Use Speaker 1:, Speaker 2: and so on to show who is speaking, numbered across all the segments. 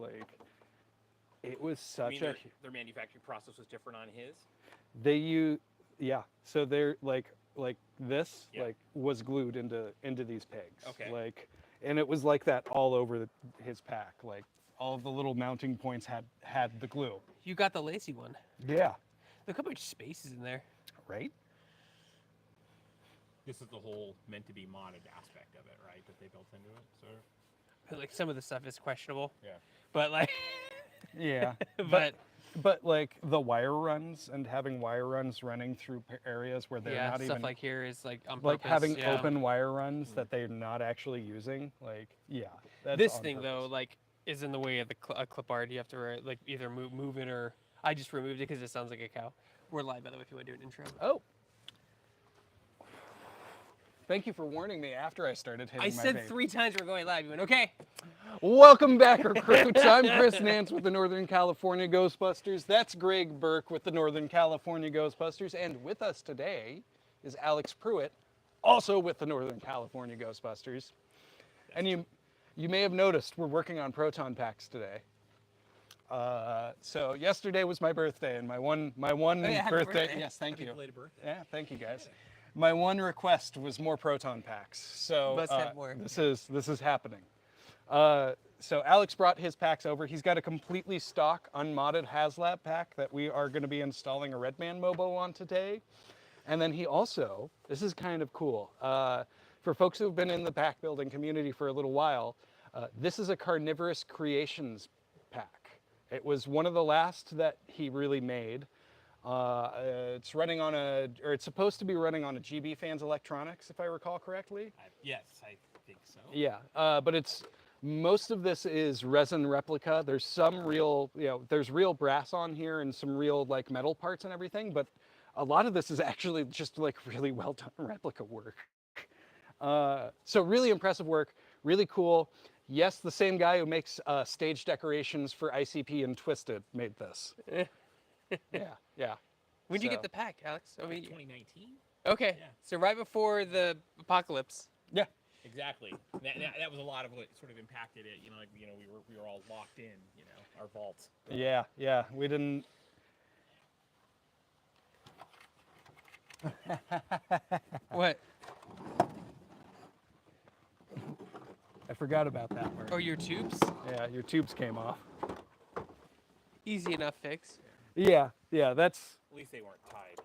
Speaker 1: Like, it was
Speaker 2: I
Speaker 1: such
Speaker 2: mean, their manufacturing process was different on his.
Speaker 1: they use yeah. So they're like this
Speaker 2: Yeah.
Speaker 1: like was glued into these pegs.
Speaker 2: Okay.
Speaker 1: Like, and it was like that all over his pack. Like all of the little mounting points had the glue.
Speaker 3: You got the lacy one.
Speaker 1: Yeah.
Speaker 3: Look how much space is in there.
Speaker 1: Right.
Speaker 2: This is the whole meant to be modded aspect of it, right? That they built into it. So
Speaker 3: Like some of the stuff is questionable.
Speaker 2: yeah.
Speaker 3: But like,
Speaker 1: Yeah.
Speaker 3: but
Speaker 1: like the wire runs and having wire runs running through areas where they're
Speaker 3: yeah,
Speaker 1: not
Speaker 3: stuff
Speaker 1: even
Speaker 3: like here is like on
Speaker 1: like
Speaker 3: purpose,
Speaker 1: having
Speaker 3: yeah.
Speaker 1: open wire runs that they're not actually using. Like, yeah. That's
Speaker 3: This
Speaker 1: on
Speaker 3: thing though,
Speaker 1: purpose.
Speaker 3: like, is in the way of the clip art. You have to like either move it or I just removed it because it sounds like a cow. We're live by the way. If you want to do an intro.
Speaker 1: Oh. Thank you for warning me after I started hitting
Speaker 3: I
Speaker 1: my
Speaker 3: said
Speaker 1: vape.
Speaker 3: 3 times we're going live. You went okay.
Speaker 1: Welcome back, recruits. I'm Chris Nance with the Northern California Ghostbusters. That's Greg Burke with the Northern California Ghostbusters. And with us today is Alex Pruitt, also with the Northern California Ghostbusters. And you may have noticed we're working on proton packs today. So yesterday was my birthday, and my one
Speaker 3: yeah, happy
Speaker 1: birthday.
Speaker 3: birthday.
Speaker 1: Yes, thank
Speaker 2: Happy
Speaker 1: you.
Speaker 2: belated birthday.
Speaker 1: Yeah, thank you guys. My one request was more proton packs. So
Speaker 3: Must have more.
Speaker 1: this is happening. So Alex brought his packs over. He's got a completely stock, unmodded HasLab pack that we are going to be installing a Redman Mobo on today. And then he also, this is kind of cool, for folks who have been in the pack building community for a little while, this is a Carnivorous Creations pack. It was one of the last that he really made. It's running on it's supposed to be running on a GB Fans Electronics, if I recall correctly.
Speaker 2: Yes, I think so.
Speaker 1: Yeah, but most of this is resin replica. There's some real, there's real brass on here and some real like metal parts and everything, but a lot of this is actually just like really well done replica work. So really impressive work, really cool. Yes, the same guy who makes stage decorations for ICP and Twisted made this. Yeah.
Speaker 3: When did you
Speaker 1: So-
Speaker 3: get the pack, Alex? I mean,
Speaker 2: 2019.
Speaker 3: okay.
Speaker 2: Yeah.
Speaker 3: So right before the apocalypse.
Speaker 1: Yeah.
Speaker 2: Exactly. That was a lot of what sort of impacted it. We were all locked in. Our vaults.
Speaker 1: Yeah. We didn't.
Speaker 3: What?
Speaker 1: I forgot about that part.
Speaker 3: Oh, your tubes?
Speaker 1: Yeah, your tubes came off.
Speaker 3: Easy enough fix.
Speaker 1: Yeah, that's.
Speaker 2: At least they weren't tied.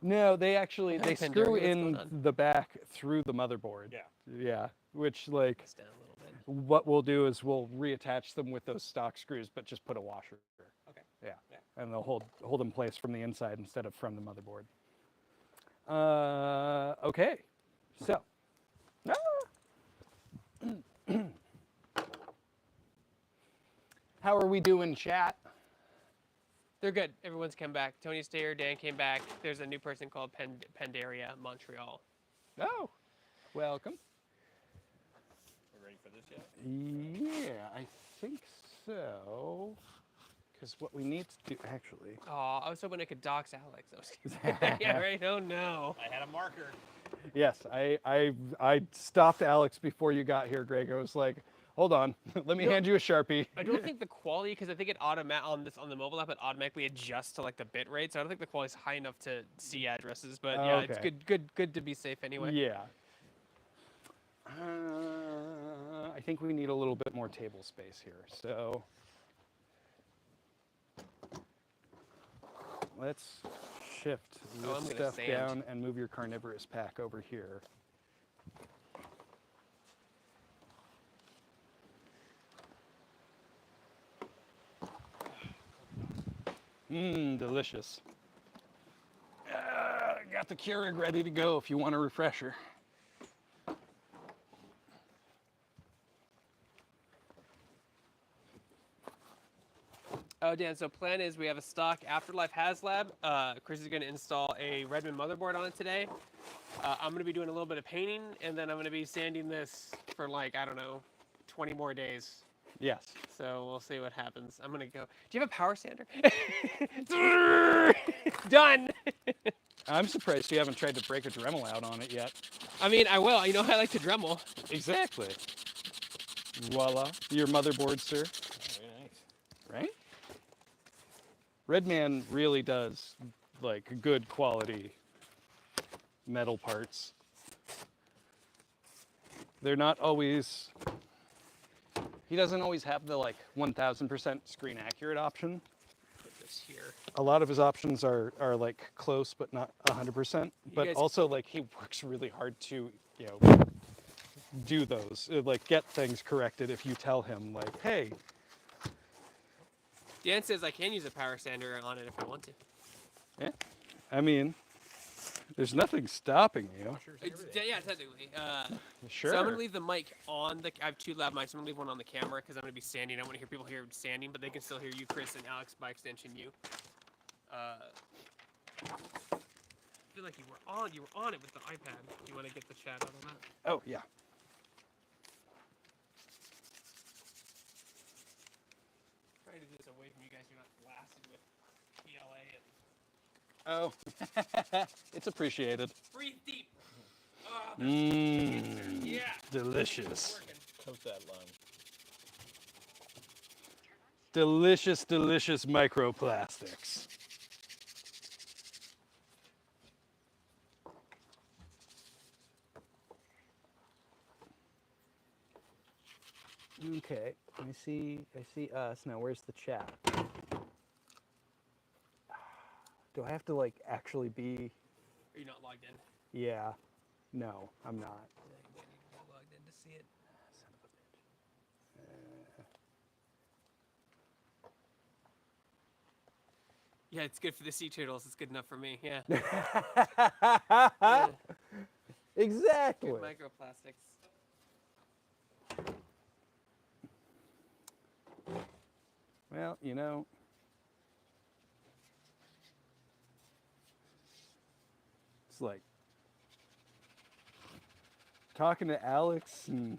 Speaker 1: No, they actually
Speaker 3: Hey,
Speaker 1: screw
Speaker 3: Pandora, what's
Speaker 1: in
Speaker 3: going on?
Speaker 1: the back through the motherboard.
Speaker 2: Yeah.
Speaker 1: Yeah, which like
Speaker 3: It's down a little bit.
Speaker 1: what we'll do is we'll reattach them with those stock screws, but just put a washer.
Speaker 2: Okay.
Speaker 1: Yeah,
Speaker 2: Yeah.
Speaker 1: and they'll hold in place from the inside instead of from the motherboard. Okay, so. How are we doing, chat?
Speaker 3: They're good. Everyone's come back. Tony Stayer, Dan came back. There's a new person called Pandaria, Montreal.
Speaker 1: Oh, welcome.
Speaker 2: You ready for this yet?
Speaker 1: Yeah, I think so. Because what we need to do, actually.
Speaker 3: Oh, I was hoping I could dox Alex. I was kidding. Yeah, right. Oh no.
Speaker 2: I had a marker.
Speaker 1: Yes, I stopped Alex before you got here, Greg. I was like, hold on, let me hand you a Sharpie.
Speaker 3: I don't think the quality, because I think it on the mobile app, it automatically adjusts to like the bit rate. So I don't think the quality's high enough to see addresses. But yeah, it's
Speaker 1: Okay.
Speaker 3: good to be safe anyway.
Speaker 1: Yeah. I think we need a little bit more table space here. So let's shift
Speaker 3: Oh, I'm
Speaker 1: this
Speaker 3: gonna
Speaker 1: stuff
Speaker 3: sand.
Speaker 1: down and move your carnivorous pack over here. Delicious. Got the Keurig ready to go if you want a refresher.
Speaker 3: Oh, Dan, so plan is we have a stock Afterlife HasLab. Chris is going to install a Redmond motherboard on it today. I'm going to be doing a little bit of painting, and then I'm going to be sanding this for like, I don't know, 20 more days.
Speaker 1: Yes.
Speaker 3: So we'll see what happens. I'm going to go. Do you have a power sander? Done.
Speaker 1: I'm surprised you haven't tried to break a Dremel out on it yet.
Speaker 3: I mean, I will. You know I like to Dremel.
Speaker 1: Exactly. Voila. Your motherboard, sir.
Speaker 2: Very nice.
Speaker 1: Redman really does like good quality metal parts. They're not always, he doesn't always have the like 1000% screen accurate option.
Speaker 3: Put this here.
Speaker 1: A lot of his options are like close but not 100%. But
Speaker 3: guys-
Speaker 1: also like he works really hard to, you know, do those, like get things corrected if you tell him like, hey.
Speaker 3: Dan says I can use a power sander on it if I want to.
Speaker 1: Yeah, I mean, there's nothing stopping you.
Speaker 3: Yeah, technically.
Speaker 1: Sure.
Speaker 3: So I'm gonna leave the mic on the. I have 2 lav mics. I'm gonna leave one on the camera because I'm gonna be standing. I want to hear people here standing, but they can still hear you, Chris, and Alex by extension you. I feel like you were on it with the iPad. Do you want to get the chat out of that?
Speaker 1: Oh yeah.
Speaker 3: Trying to do this away from you guys. You're not blasted with PLA and
Speaker 1: Oh, it's appreciated.
Speaker 3: breathe deep. Oh,
Speaker 1: Mmm,
Speaker 3: yeah.
Speaker 1: delicious.
Speaker 3: Working.
Speaker 2: Coat that lung.
Speaker 1: Delicious, delicious microplastics. Okay, I see us. Now where's the chat? Do I have to like actually be,
Speaker 3: Are you not logged in?
Speaker 1: yeah, no, I'm not.
Speaker 3: Yeah, you might need to be logged in to see it.
Speaker 1: Son of a bitch.
Speaker 3: Yeah, it's good for the sea turtles. It's good enough for me. Yeah. Yeah.
Speaker 1: Exactly.
Speaker 3: Good microplastics.
Speaker 1: Well, you know, it's like talking to Alex and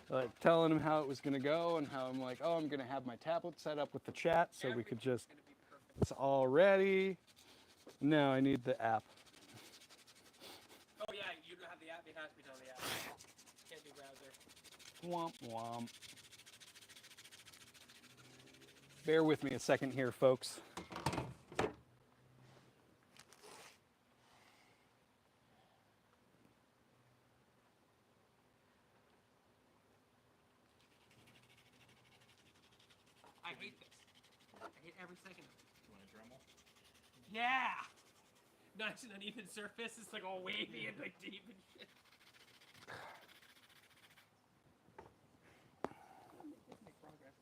Speaker 1: like telling him how it was going to go and how I'm like, oh, I'm going to have my tablet set up with the chat so we could just,
Speaker 3: Gonna be perfect.
Speaker 1: it's all ready. No, I need the app.
Speaker 3: Oh yeah, you don't have the app. It has to be done on the app. Can't do browser.
Speaker 1: Womp womp. Bear with me a second here, folks.
Speaker 3: I hate this. I hate every second of it.
Speaker 2: You want a Dremel?
Speaker 3: Yeah. Nice and uneven surface. It's like all wavy and like deep and shit. Make progress.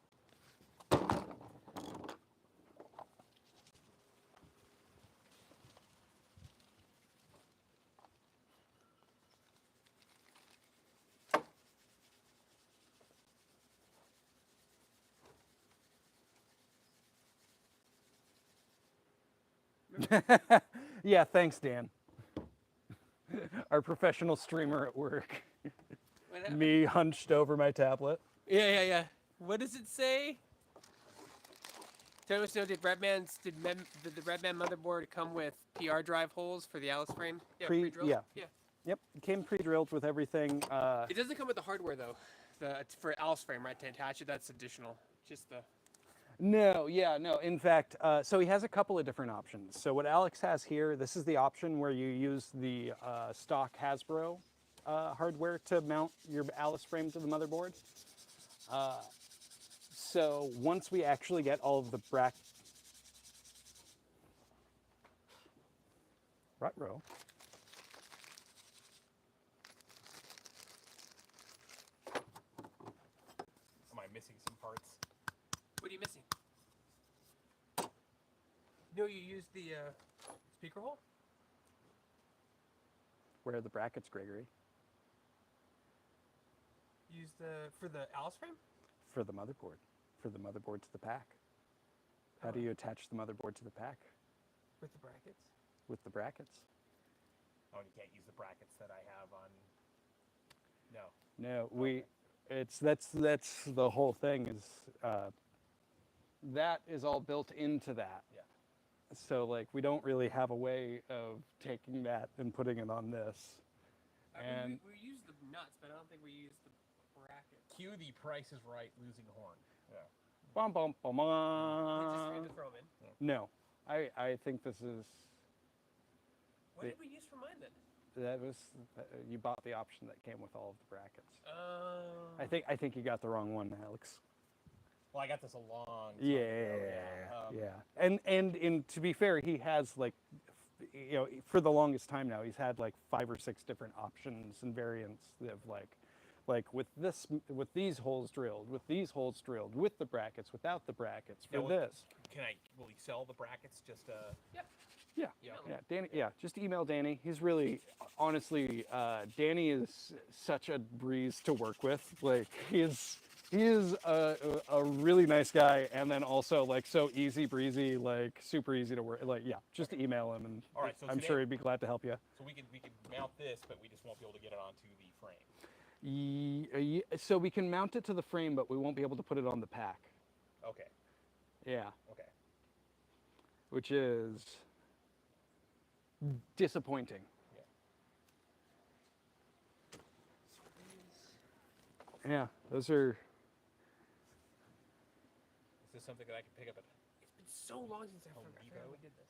Speaker 1: Yeah, thanks, Dan. Our professional streamer at work.
Speaker 3: What happened?
Speaker 1: Me hunched over my tablet.
Speaker 3: Yeah. What does it say? Tell us, did the Redman motherboard come with PR drive holes for the Alice frame? Yeah, pre-drilled?
Speaker 1: Yeah.
Speaker 3: Yeah.
Speaker 1: Yep, it came pre-drilled with everything.
Speaker 3: It doesn't come with the hardware though. It's for Alice frame, right? To attach it, that's additional. Just the.
Speaker 1: No. In fact, so he has a couple of different options. So what Alex has here, this is the option where you use the stock Hasbro hardware to mount your Alice frame to the motherboard. So once we actually get all of the Ruh-roh.
Speaker 2: Am I missing some parts?
Speaker 3: What are you missing? No, you used the speaker hole?
Speaker 1: Where are the brackets, Gregory?
Speaker 3: Used for the Alice frame?
Speaker 1: For the motherboard. For the motherboard to the pack. How do you attach the motherboard to the pack?
Speaker 3: With the brackets?
Speaker 1: With the brackets.
Speaker 2: Oh, you can't use the brackets that I have on. No.
Speaker 1: No, that's the whole thing is that is all built into that.
Speaker 2: Yeah.
Speaker 1: So like we don't really have a way of taking that and putting it on this. And
Speaker 3: we use the nuts, but I don't think we use the bracket.
Speaker 2: Cue the Price is Right losing horn. Yeah.
Speaker 1: Bum, bum, bum,
Speaker 3: Just
Speaker 1: bum.
Speaker 3: to throw them in.
Speaker 1: No, I think this is.
Speaker 3: What did we use for mine then?
Speaker 1: That was you bought the option that came with all of the brackets.
Speaker 3: Oh.
Speaker 1: I think you got the wrong one, Alex.
Speaker 2: Well, I got this a long time
Speaker 1: Yeah,
Speaker 2: ago.
Speaker 1: yeah. And to be fair, he has like, you know, for the longest time now, he's had like 5 or 6 different options and variants of like with these holes drilled, with these holes drilled, with the brackets, without the brackets, for
Speaker 2: Now,
Speaker 1: this.
Speaker 2: Will he sell the brackets? Just
Speaker 3: Yep.
Speaker 1: Yeah,
Speaker 2: Yeah,
Speaker 1: yeah, Danny. Yeah, just email Danny. He's really, honestly, Danny is such a breeze to work with. Like he is a really nice guy, and then also like so easy breezy, like super easy to work. Like yeah, just email him, and
Speaker 2: All right, so
Speaker 1: I'm
Speaker 2: today-
Speaker 1: sure he'd be glad to help you.
Speaker 2: so we could mount this, but we just won't be able to get it onto the frame.
Speaker 1: So we can mount it to the frame, but we won't be able to put it on the pack.
Speaker 2: Okay.
Speaker 1: Yeah,
Speaker 2: Okay.
Speaker 1: which is disappointing.
Speaker 2: Yeah.
Speaker 1: Yeah, those are.
Speaker 2: Is this something that I can pick up at?
Speaker 3: It's been so long since I
Speaker 2: Home
Speaker 3: forgot
Speaker 2: Depot?
Speaker 3: we did this.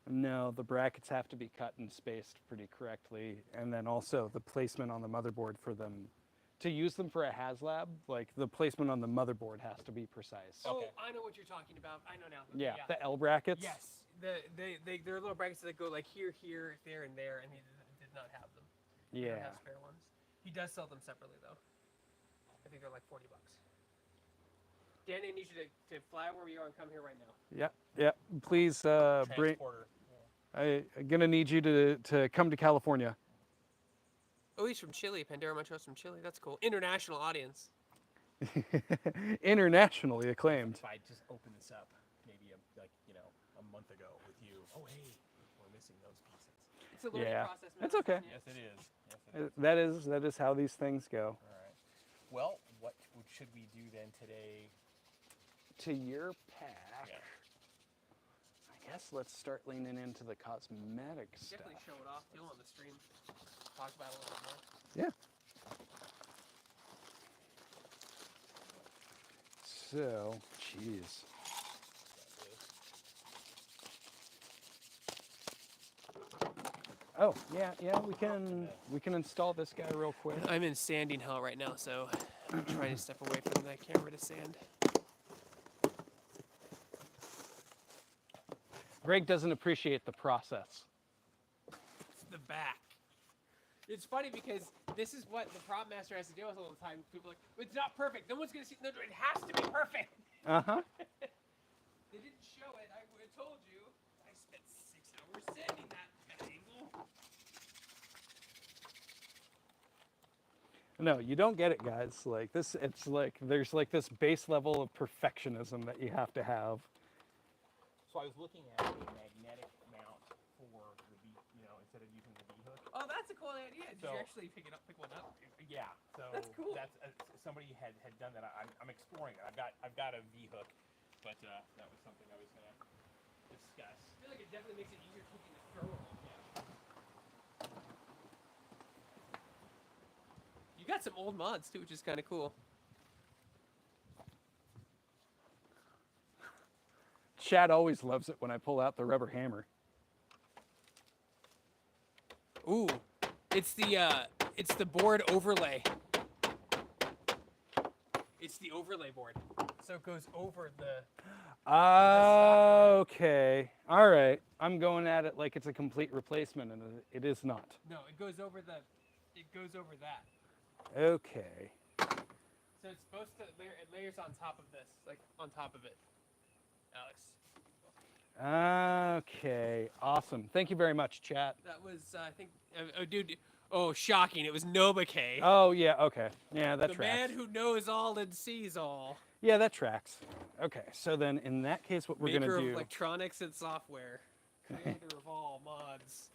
Speaker 1: No, the brackets have to be cut and spaced pretty correctly, and then also the placement on the motherboard for them. To use them for a HasLab, like the placement on the motherboard has to be precise.
Speaker 2: Okay.
Speaker 3: Oh, I know what you're talking about. I know now.
Speaker 1: Yeah, the L brackets.
Speaker 3: Yes. There are little brackets that go like here, there, and there, and he did not have them. He
Speaker 1: Yeah.
Speaker 3: don't have spare ones. He does sell them separately though. I think they're like $40. Danny, I need you to fly where you are and come here right now.
Speaker 1: Yeah, yeah. Please, bring.
Speaker 2: Transporter.
Speaker 1: I'm gonna need you to come to California.
Speaker 3: Oh, he's from Chile. Pandora Montrose from Chile. That's cool. International audience.
Speaker 1: Internationally acclaimed.
Speaker 2: If I just open this up, maybe a month ago with you. Oh hey, we're missing those pieces.
Speaker 3: It's a learning
Speaker 1: Yeah,
Speaker 3: process. Man.
Speaker 1: that's okay.
Speaker 2: Yes, it is. Yes, it is.
Speaker 1: That is how these things go.
Speaker 2: All right. Well, what should we do then today?
Speaker 1: To your pack.
Speaker 2: Yeah.
Speaker 1: I guess let's start leaning into the cosmetic stuff.
Speaker 3: Definitely show it off too on the stream. Talk about it a little bit more.
Speaker 1: Yeah. So, jeez. Oh, yeah, we can install this guy real quick.
Speaker 3: I'm in sanding hell right now, so I'm trying to step away from that camera to sand.
Speaker 1: Greg doesn't appreciate the process.
Speaker 3: It's the back. It's funny because this is what the prop master has to deal with all the time. People are like, it's not perfect. No one's gonna see. No, it has to be perfect.
Speaker 1: Uh-huh.
Speaker 3: They didn't show it. I would have told you. I spent 6 hours sanding that angle.
Speaker 1: No, you don't get it, guys. Like this, it's like there's like this base level of perfectionism that you have to have.
Speaker 2: So I was looking at a magnetic mount for the V, instead of using the V-hook.
Speaker 3: Oh, that's a cool idea. Did
Speaker 2: So-
Speaker 3: you actually pick one up?
Speaker 2: Yeah. So
Speaker 3: That's cool.
Speaker 2: Somebody had done that. I'm exploring it. I've got a V-hook, but that was something I was gonna discuss.
Speaker 3: I feel like it definitely makes it easier cooking to throw it. You got some old mods too, which is kind of cool.
Speaker 1: Chad always loves it when I pull out the rubber hammer.
Speaker 3: Ooh, it's the board overlay. It's the overlay board, so it goes over the.
Speaker 1: Okay. All right. I'm going at it like it's a complete replacement, and it is not.
Speaker 3: No, it goes over the. It goes over that.
Speaker 1: Okay.
Speaker 3: So it's supposed to layer. It layers on top of this, like on top of it. Alex.
Speaker 1: Okay. Awesome. Thank you very much, chat.
Speaker 3: That was, I think. Oh, dude. Oh, shocking! It was Nobake.
Speaker 1: Oh yeah. Okay. Yeah, that
Speaker 3: the
Speaker 1: tracks.
Speaker 3: man who knows all and sees all.
Speaker 1: Yeah, that tracks. Okay. So then, in that case, what we're
Speaker 3: Maker
Speaker 1: gonna
Speaker 3: of
Speaker 1: do.
Speaker 3: electronics and software. Creator of all mods.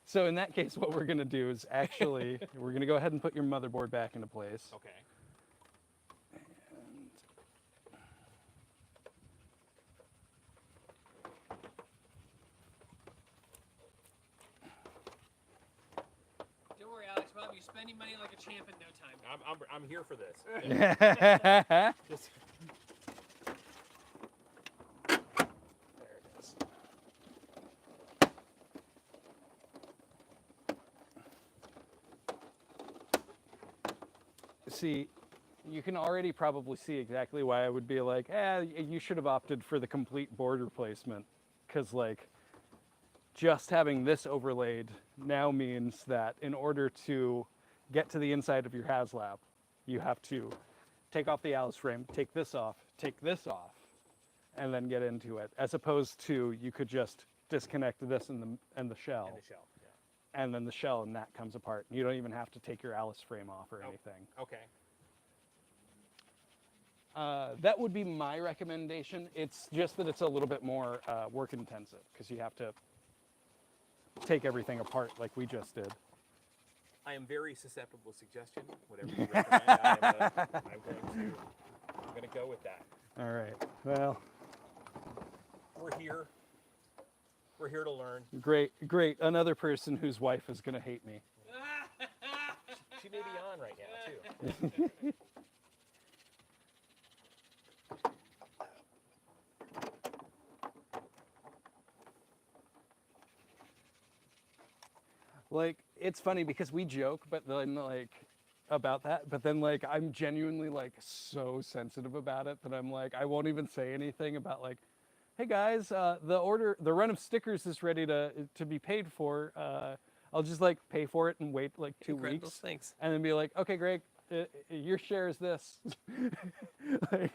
Speaker 1: So in that case, what we're gonna do is actually we're gonna go ahead and put your motherboard back into place.
Speaker 2: Okay.
Speaker 3: Don't worry, Alex. Bob, you're spending money like a champ in no time.
Speaker 2: I'm here for this.
Speaker 1: see, you can already probably see exactly why I would be like, you should have opted for the complete board replacement. Because, like, just having this overlaid now means that in order to get to the inside of your HasLab, you have to take off the Alice frame, take this off, and then get into it. As opposed to, you could just disconnect this and the shell.
Speaker 2: And the shell, yeah.
Speaker 1: And then the shell and that comes apart. You don't even have to take your Alice frame off or anything.
Speaker 2: Okay.
Speaker 1: That would be my recommendation. It's just that it's a little bit more work intensive because you have to take everything apart like we just did.
Speaker 2: I am very susceptible to suggestion. Whatever you recommend, I'm going to go with that.
Speaker 1: All right. Well,
Speaker 2: We're here. We're here to learn.
Speaker 1: great. Another person whose wife is going to hate me.
Speaker 2: She may be on right now, too.
Speaker 1: Like, it's funny because we joke, but then, like, about that, but then, like, I'm genuinely, like, so sensitive about it that I'm like, I won't even say anything about, like, hey guys, the run of stickers is ready to be paid for. I'll just, like, pay for it and wait like 2
Speaker 3: Incredible,
Speaker 1: weeks,
Speaker 3: thanks.
Speaker 1: and then be like, okay, Greg, your share is this. Like,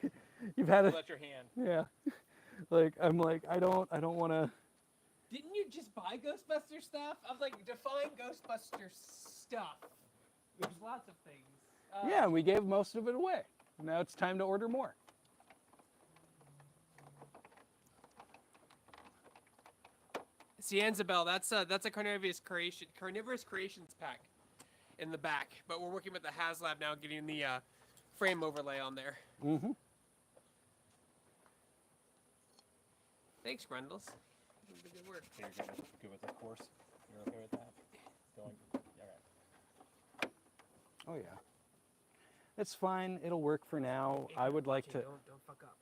Speaker 1: you've had it.
Speaker 2: Let your hand.
Speaker 1: Yeah. Like, I'm like, I don't want to.
Speaker 3: Didn't you just buy Ghostbusters stuff? I was like, define Ghostbusters stuff. There's lots of things.
Speaker 1: Yeah, and we gave most of it away. Now it's time to order more.
Speaker 3: Cianzabelle, that's a carnivorous creations pack in the back, but we're working with the HasLab now, getting the frame overlay on there.
Speaker 1: Mm-hmm.
Speaker 3: Thanks, Grundles. Good work.
Speaker 2: Okay, you're good with the course? You're okay with that? Going? All right.
Speaker 1: Oh yeah. It's fine. It'll work for now. I would like to.
Speaker 3: Don't fuck up.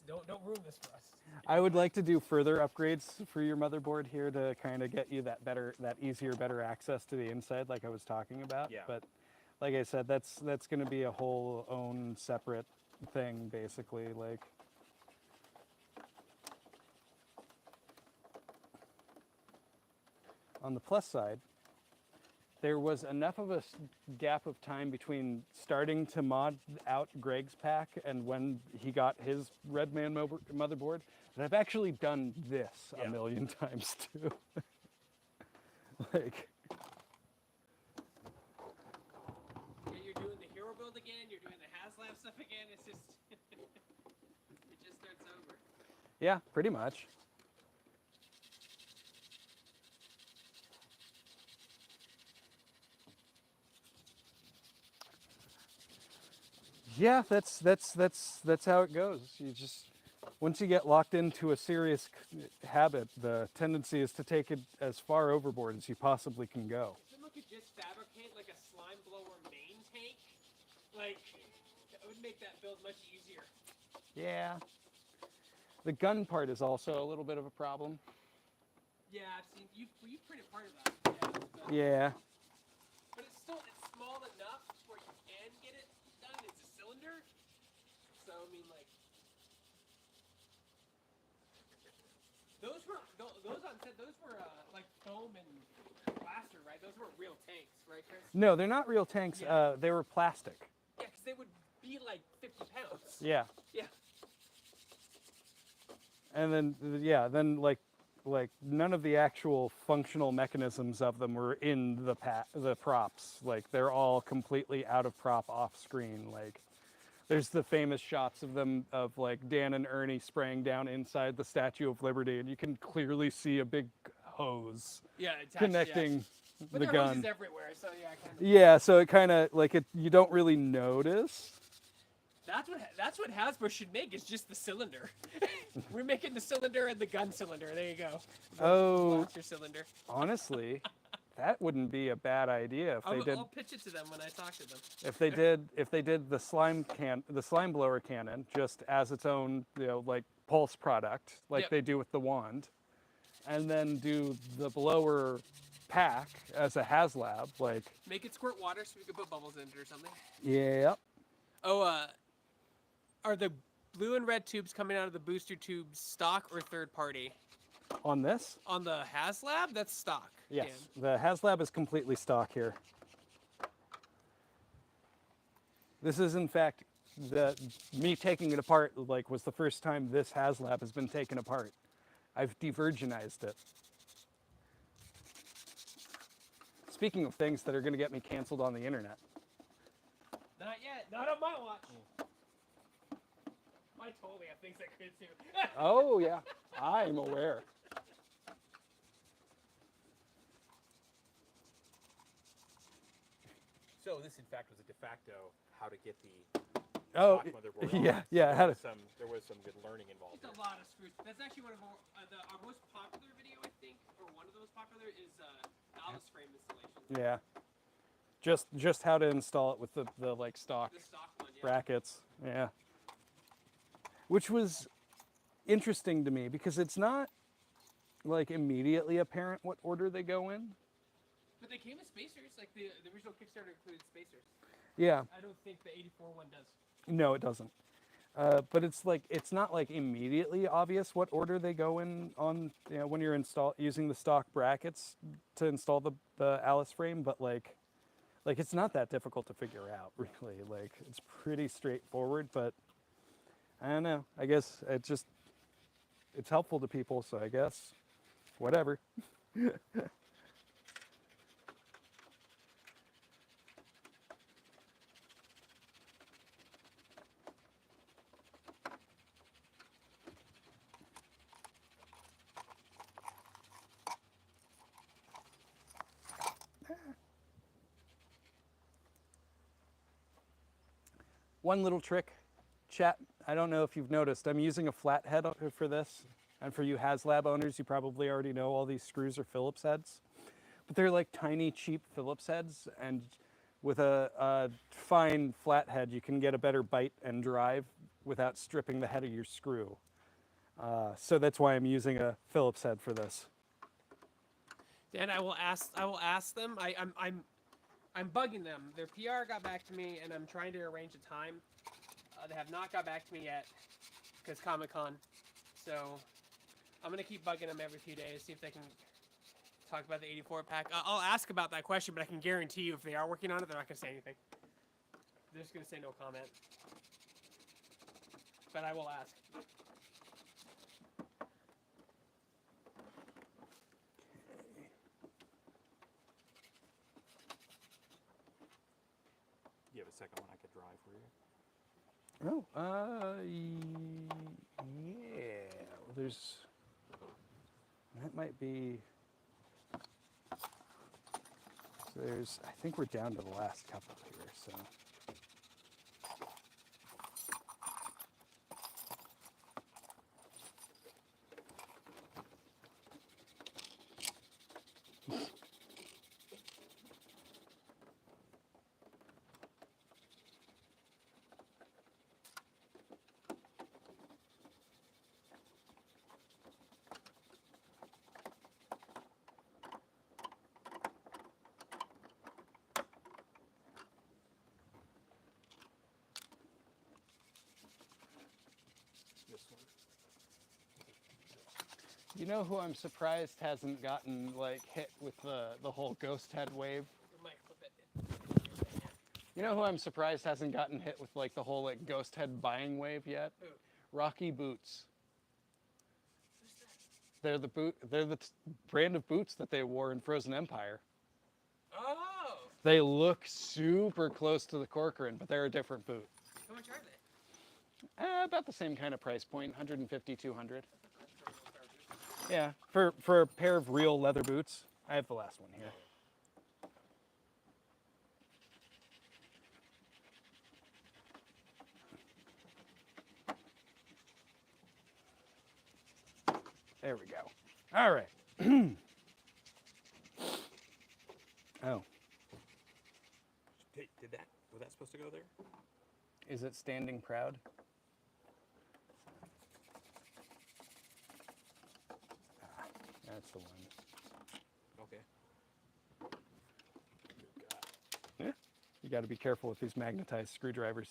Speaker 3: Don't ruin this for us.
Speaker 1: I would like to do further upgrades for your motherboard here to kind of get you that easier, better access to the inside, like I was talking about.
Speaker 2: Yeah.
Speaker 1: But like I said, that's going to be a whole own separate thing, basically. Like. On the plus side, there was enough of a gap of time between starting to mod out Greg's pack and when he got his Redman motherboard that I've actually done this a million times too. Like,
Speaker 3: Yeah, you're doing the hero build again. You're doing the HasLab stuff again. It's just it just starts over.
Speaker 1: yeah, pretty much. Yeah, that's how it goes. You just, once you get locked into a serious habit, the tendency is to take it as far overboard as you possibly can go.
Speaker 3: Someone could just fabricate like a slime blower main tank. Like, that would make that build much easier.
Speaker 1: Yeah. The gun part is also a little bit of a problem.
Speaker 3: Yeah, I've seen you printed part of that.
Speaker 1: Yeah.
Speaker 3: But it's small enough where you can get it done. It's a cylinder. So I mean, like, those were like foam and plaster, right? Those weren't real tanks, right, Chris?
Speaker 1: No, they're not real tanks.
Speaker 3: Yeah.
Speaker 1: They were plastic.
Speaker 3: Yeah, because they would be like 50 pounds.
Speaker 1: Yeah.
Speaker 3: Yeah.
Speaker 1: And then like none of the actual functional mechanisms of them were in the props. Like, they're all completely out of prop, off screen. Like, there's the famous shots of them of like Dan and Ernie spraying down inside the Statue of Liberty, and you can clearly see a big hose connecting
Speaker 3: But
Speaker 1: the
Speaker 3: there are
Speaker 1: gun.
Speaker 3: hoses everywhere, so yeah, kind of.
Speaker 1: Yeah, so it kind of like you don't really notice.
Speaker 3: That's what Hasbro should make, is just the cylinder. We're making the cylinder and the gun cylinder. There you go.
Speaker 1: Oh.
Speaker 3: Blaster cylinder.
Speaker 1: Honestly, that wouldn't be a bad idea if they did.
Speaker 3: I'll pitch it to them when I talk to them.
Speaker 1: If they did the slime blower cannon just as its own, like pulse product, like
Speaker 3: Yep.
Speaker 1: they do with the wand, and then do the blower pack as a HasLab. Like,
Speaker 3: Make it squirt water so we can put bubbles in it or something.
Speaker 1: yeah.
Speaker 3: Oh, are the blue and red tubes coming out of the booster tubes stock or third party?
Speaker 1: On this,
Speaker 3: On the HasLab, that's stock.
Speaker 1: yes,
Speaker 3: Dan.
Speaker 1: the HasLab is completely stock here. This is, in fact, me taking it apart. Like, was the first time this HasLab has been taken apart. I've de-virginized it. Speaking of things that are going to get me canceled on the internet.
Speaker 3: Not yet. Not on my watch. I totally have things I could do.
Speaker 1: Oh, yeah, I'm aware.
Speaker 2: So this, in fact, was a de facto how to get the
Speaker 1: Oh,
Speaker 2: stock motherboard on.
Speaker 1: yeah,
Speaker 2: So
Speaker 1: yeah. How to,
Speaker 2: there was some good learning involved.
Speaker 3: It's a lot of screws. That's actually one of our most popular video, I think, or one of the most popular is Alice frame installation.
Speaker 1: yeah. Just how to install it with the like stock
Speaker 3: The stock one, yeah.
Speaker 1: brackets. Yeah. Which was interesting to me because it's not like immediately apparent what order they go in.
Speaker 3: But they came with spacers. Like the original Kickstarter included spacers.
Speaker 1: Yeah.
Speaker 3: I don't think the 84 one does.
Speaker 1: No, it doesn't. But it's not like immediately obvious what order they go in on, you know, when you're using the stock brackets to install the Alice frame, but like it's not that difficult to figure out, really. Like, it's pretty straightforward, but I don't know. I guess it's helpful to people, so I guess whatever. One little trick, chat, I don't know if you've noticed, I'm using a flathead for this. And for you HasLab owners, you probably already know all these screws are Phillips heads. But they're like tiny, cheap Phillips heads. And with a fine flathead, you can get a better bite and drive without stripping the head of your screw. So that's why I'm using a Phillips head for this.
Speaker 3: Dan, I will ask them. I'm bugging them. Their PR got back to me, and I'm trying to arrange a time. They have not got back to me yet, because Comic-Con. So I'm gonna keep bugging them every few days, see if they can talk about the 84 pack. I'll ask about that question, but I can guarantee you, if they are working on it, they're not gonna say anything. They're just gonna say no comment. But I will ask.
Speaker 2: You have a second one I could drive for you?
Speaker 1: Oh, yeah. Well, that might be. So I think we're down to the last couple here, so.
Speaker 2: This one.
Speaker 1: You know who I'm surprised hasn't gotten like hit with the whole ghost head wave?
Speaker 3: You might flip it.
Speaker 1: You know who I'm surprised hasn't gotten hit with like the whole like ghost head buying wave yet?
Speaker 3: Who?
Speaker 1: Rocky Boots.
Speaker 3: Who's that?
Speaker 1: They're the brand of boots that they wore in Frozen Empire.
Speaker 3: Oh!
Speaker 1: They look super close to the Corcoran, but they're a different boot.
Speaker 3: How much are they?
Speaker 1: About the same kind of price point, 150, 200. Yeah, for a pair of real leather boots. I have the last one here. There we go. All right. Oh,
Speaker 2: Was that supposed to go there?
Speaker 1: is it standing proud? That's the one.
Speaker 2: Okay.
Speaker 1: You got to be careful with these magnetized screwdrivers.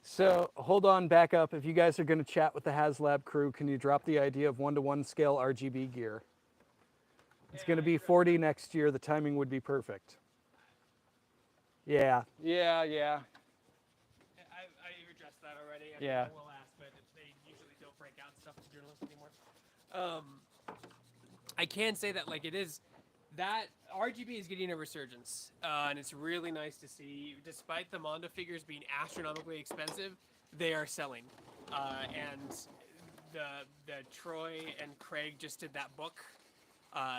Speaker 1: So hold on, back up. If you guys are going to chat with the HasLab crew, can you drop the idea of 1-to-1 scale RGB gear? It's going to be 40 next year. The timing would be perfect. Yeah.
Speaker 3: I addressed that already.
Speaker 1: Yeah.
Speaker 3: I will ask, but they usually don't break out stuff to journalists anymore. I can say that like it is that RGB is getting a resurgence, and it's really nice to see. Despite the Mondo figures being astronomically expensive, they are selling, and the Troy and Craig just did that book.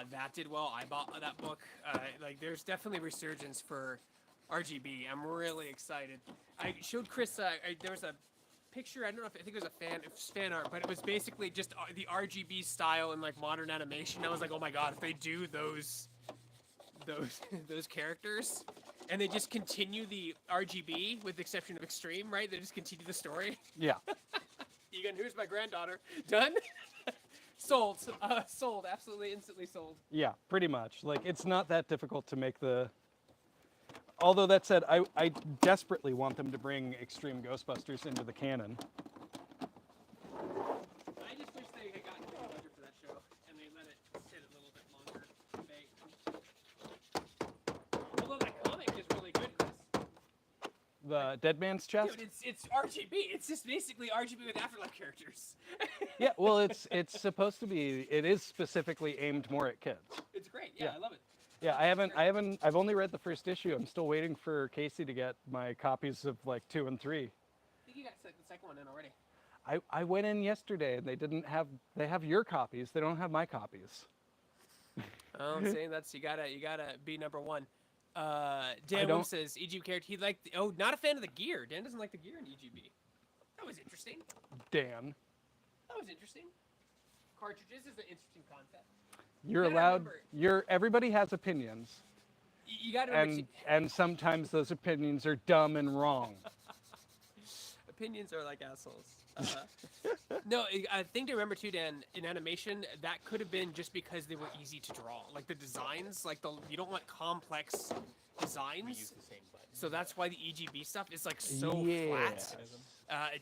Speaker 3: That did well. I bought that book. Like, there's definitely resurgence for RGB. I'm really excited. I showed Chris. There was a picture. I don't know if I think it was it was fan art, but it was basically just the RGB style in like modern animation. I was like, oh my god, if they do those characters, and they just continue the RGB with the exception of Extreme, right? They just continue the story.
Speaker 1: Yeah.
Speaker 3: Egan, here's my granddaughter. Done. Sold. Sold. Absolutely, instantly sold.
Speaker 1: Yeah, pretty much. Like, it's not that difficult to make the... Although that said, I desperately want them to bring Extreme Ghostbusters into the canon.
Speaker 3: I just wish they had gotten a budget for that show, and they let it sit a little bit longer. Although that comic is really good, Chris.
Speaker 1: The Dead Man's Chest?
Speaker 3: Dude, it's RGB. It's just basically RGB with Afterlife characters.
Speaker 1: Yeah, well, it's supposed to be... It is specifically aimed more at kids.
Speaker 3: It's great. Yeah,
Speaker 1: Yeah.
Speaker 3: I love it.
Speaker 1: Yeah, I've only read the first issue. I'm still waiting for Casey to get my copies of like 2 and 3.
Speaker 3: I think you got the second one in already.
Speaker 1: I went in yesterday and they have your copies. They don't have my copies.
Speaker 3: Oh, I'm saying you gotta be number one. Dan Wim says EGB character. He liked not a fan of the gear. Dan doesn't like the gear in EGB. That was interesting.
Speaker 1: Dan.
Speaker 3: That was interesting. Cartridges is an interesting concept.
Speaker 1: You're
Speaker 3: gotta
Speaker 1: allowed.
Speaker 3: remember-
Speaker 1: Everybody has opinions,
Speaker 3: You got to remember.
Speaker 1: and sometimes those opinions are dumb and wrong.
Speaker 3: Opinions are like assholes. No, I think to remember too, Dan, in animation, that could have been just because they were easy to draw. Like the designs, you don't want complex designs.
Speaker 2: We use the same button.
Speaker 3: So that's why the EGB stuff is like so
Speaker 1: Yes.
Speaker 3: flat.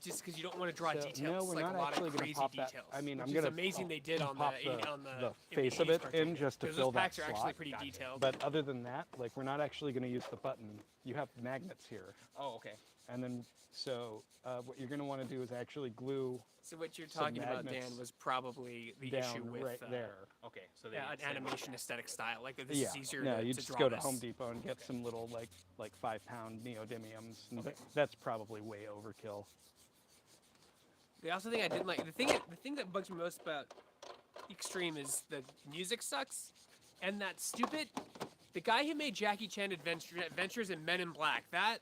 Speaker 3: Just because you don't want to draw
Speaker 1: So,
Speaker 3: details,
Speaker 1: no, we're
Speaker 3: like
Speaker 1: not
Speaker 3: a lot
Speaker 1: actually
Speaker 3: of
Speaker 1: gonna
Speaker 3: crazy
Speaker 1: pop that-
Speaker 3: details.
Speaker 1: I mean, I'm
Speaker 3: which
Speaker 1: gonna
Speaker 3: is amazing they did on
Speaker 1: pop
Speaker 3: the
Speaker 1: face of
Speaker 3: 80s
Speaker 1: it
Speaker 3: cartoon.
Speaker 1: in just to
Speaker 3: Because
Speaker 1: fill
Speaker 3: those
Speaker 1: that
Speaker 3: packs are actually
Speaker 1: slot.
Speaker 3: pretty detailed.
Speaker 1: But other than that, like, we're not actually going to use the button. You have magnets here,
Speaker 2: Oh, okay.
Speaker 1: and then what you're going to want to do is actually glue
Speaker 3: So what you're
Speaker 1: some
Speaker 3: talking about, Dan,
Speaker 1: magnets
Speaker 3: was probably the
Speaker 1: down
Speaker 3: issue with
Speaker 1: right there.
Speaker 2: Okay. So they
Speaker 3: an
Speaker 2: did the same
Speaker 3: animation
Speaker 2: button.
Speaker 3: aesthetic style. Like this
Speaker 1: Yeah,
Speaker 3: is easier
Speaker 1: no,
Speaker 3: to
Speaker 1: you just
Speaker 3: draw
Speaker 1: go to
Speaker 3: this.
Speaker 1: Home Depot and get some little like 5-pound neodymiums, and that's probably way overkill.
Speaker 3: The also thing I didn't like, the thing that bugs me most about Extreme is the music sucks, and the guy who made Jackie Chan Adventures and Men in Black, that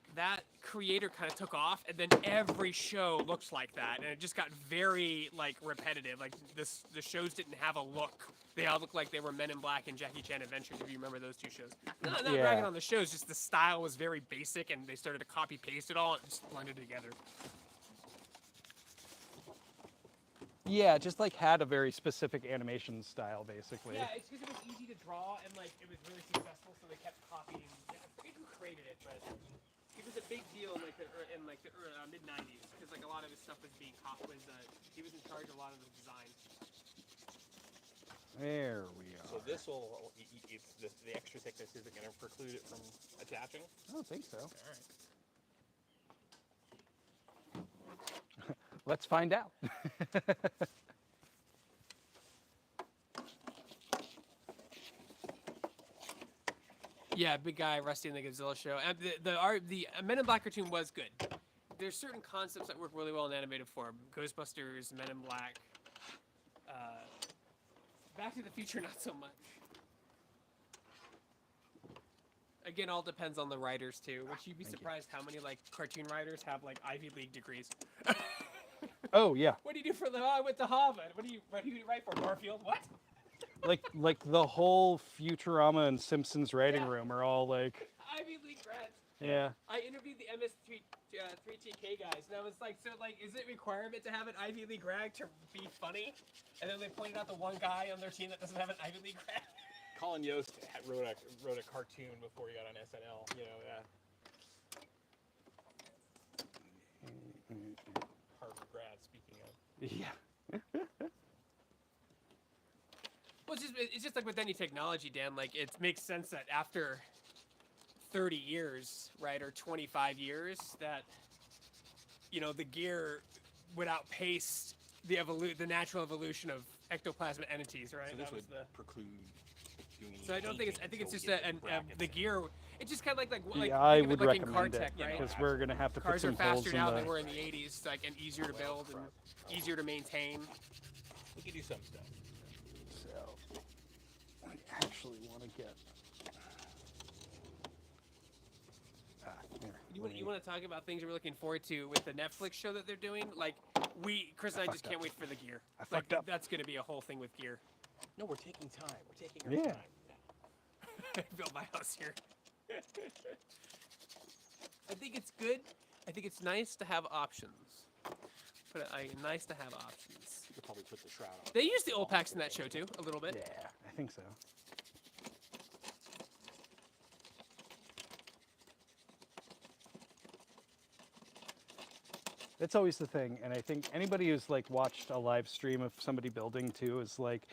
Speaker 3: creator kind of took off, and then every show looked like that, and it just got very like repetitive. Like the shows didn't have a look. They all looked like they were Men in Black and Jackie Chan Adventures. If you remember those two shows, not
Speaker 1: Yeah.
Speaker 3: bragging on the shows, just the style was very basic, and they started to copy paste it all and just blended together.
Speaker 1: Yeah, just like had a very specific animation style, basically.
Speaker 3: Yeah, it's because it was easy to draw and like it was really successful, so they kept copying. I forget who created it, but it was a big deal in the mid '90s because like a lot of his stuff was being copied. He was in charge of a lot of the design.
Speaker 1: There we are.
Speaker 2: So this will, it's the extra thickness isn't going to preclude it from attaching?
Speaker 1: I don't think so.
Speaker 2: All right.
Speaker 1: Let's find out.
Speaker 3: Yeah, big guy, Rusty in the Godzilla show. And the Men in Black cartoon was good. There's certain concepts that work really well in animated form. Ghostbusters, Men in Black, Back to the Future, not so much. Again, all depends on the writers too. Which you'd be surprised how many like cartoon writers have like Ivy League degrees.
Speaker 1: Oh yeah.
Speaker 3: What do you do for the? Oh, I went to Harvard. What do you write for? Garfield? What?
Speaker 1: like the whole Futurama and Simpsons writing
Speaker 3: Yeah.
Speaker 1: room are all like,
Speaker 3: Ivy League grads.
Speaker 1: yeah.
Speaker 3: I interviewed the MS3TK guys, and I was like, so like, is it a requirement to have an Ivy League grad to be funny? And then they pointed out the one guy on their team that doesn't have an Ivy League grad.
Speaker 2: Colin Yost wrote a cartoon before he got on SNL. You know, Harvard grad. Speaking of.
Speaker 1: Yeah.
Speaker 3: Well, it's just like with any technology, Dan. Like, it makes sense that after 30 years, right, or 25 years, that the gear would outpace the natural evolution of ectoplasmic entities, right?
Speaker 2: So this
Speaker 3: That was
Speaker 2: would
Speaker 3: the.
Speaker 2: preclude doing.
Speaker 3: So I don't think it's. I think it's just
Speaker 2: anything
Speaker 3: the gear. It's just kind of like
Speaker 1: Yeah, I
Speaker 3: think of
Speaker 1: would
Speaker 3: it like in car
Speaker 1: recommend it
Speaker 3: tech, right?
Speaker 1: because we're gonna have to put
Speaker 3: Cars are
Speaker 1: some holes
Speaker 3: faster
Speaker 1: in
Speaker 3: now than they
Speaker 1: the.
Speaker 3: were in the 80s, like, and easier to build and easier to maintain.
Speaker 2: We could do some stuff.
Speaker 1: So, I actually want to get. Here,
Speaker 3: You want to talk about things we're looking forward to with the Netflix show that they're doing? Like, Chris and I just can't wait for the gear.
Speaker 1: I
Speaker 3: Like,
Speaker 1: fucked up.
Speaker 3: that's going to be a whole thing with gear.
Speaker 2: No, we're taking time. We're taking our
Speaker 1: Yeah.
Speaker 2: time.
Speaker 3: I built my house here. I think it's good. I think it's nice to have options. Nice to have options.
Speaker 2: You could probably put the shroud on.
Speaker 3: They use the old packs in that show too, a little bit.
Speaker 1: Yeah, I think so. That's always the thing, and I think anybody who's like watched a live stream of somebody building too is like,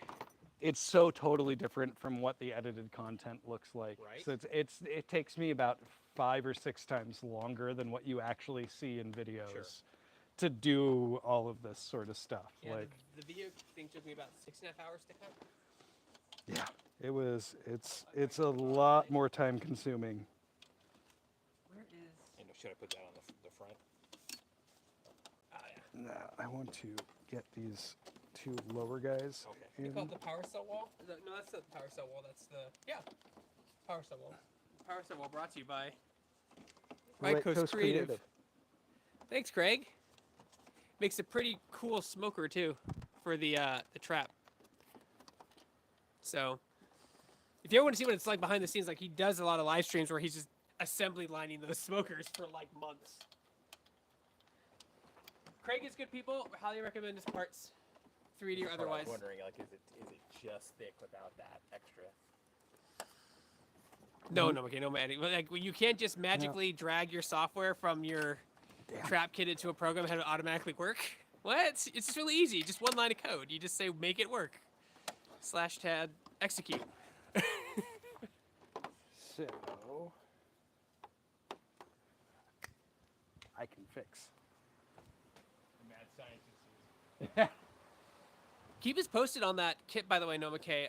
Speaker 1: it's so totally different from what the edited content looks like.
Speaker 2: Right.
Speaker 1: So it takes me about 5 or 6 times longer than what you actually see in videos
Speaker 2: Sure.
Speaker 1: to do all of this sort of stuff.
Speaker 3: Yeah,
Speaker 1: like,
Speaker 3: the video thing took me about 6.5 hours to cut.
Speaker 1: yeah, it's a lot more time consuming.
Speaker 3: Where is?
Speaker 2: And should I put that on the front?
Speaker 1: Now I want to get these 2 lower guys.
Speaker 2: Okay.
Speaker 3: They
Speaker 1: in.
Speaker 3: call it the power cell wall? No, that's not the power cell wall. That's the power cell wall. Power cell wall brought to you by
Speaker 1: Right,
Speaker 3: Coast Creative. Thanks, Craig. Makes a pretty cool smoker too for the trap. So, if you ever want to see what it's like behind the scenes, like he does a lot of live streams where he's just assembly lining those smokers for like months. Craig is good, people. Highly recommend his parts, 3D or
Speaker 2: That's what I was
Speaker 3: otherwise.
Speaker 2: wondering, like, is it just thick without that extra?
Speaker 3: No, okay, no magic. Like, you can't just magically drag your software from your trap kit into a program and have it automatically work. What? It's just really easy. Just one line of code. You just say make it work. /tab execute.
Speaker 1: So I can fix.
Speaker 2: The mad scientist.
Speaker 3: Keep us posted on that kit, by the way, Nomake.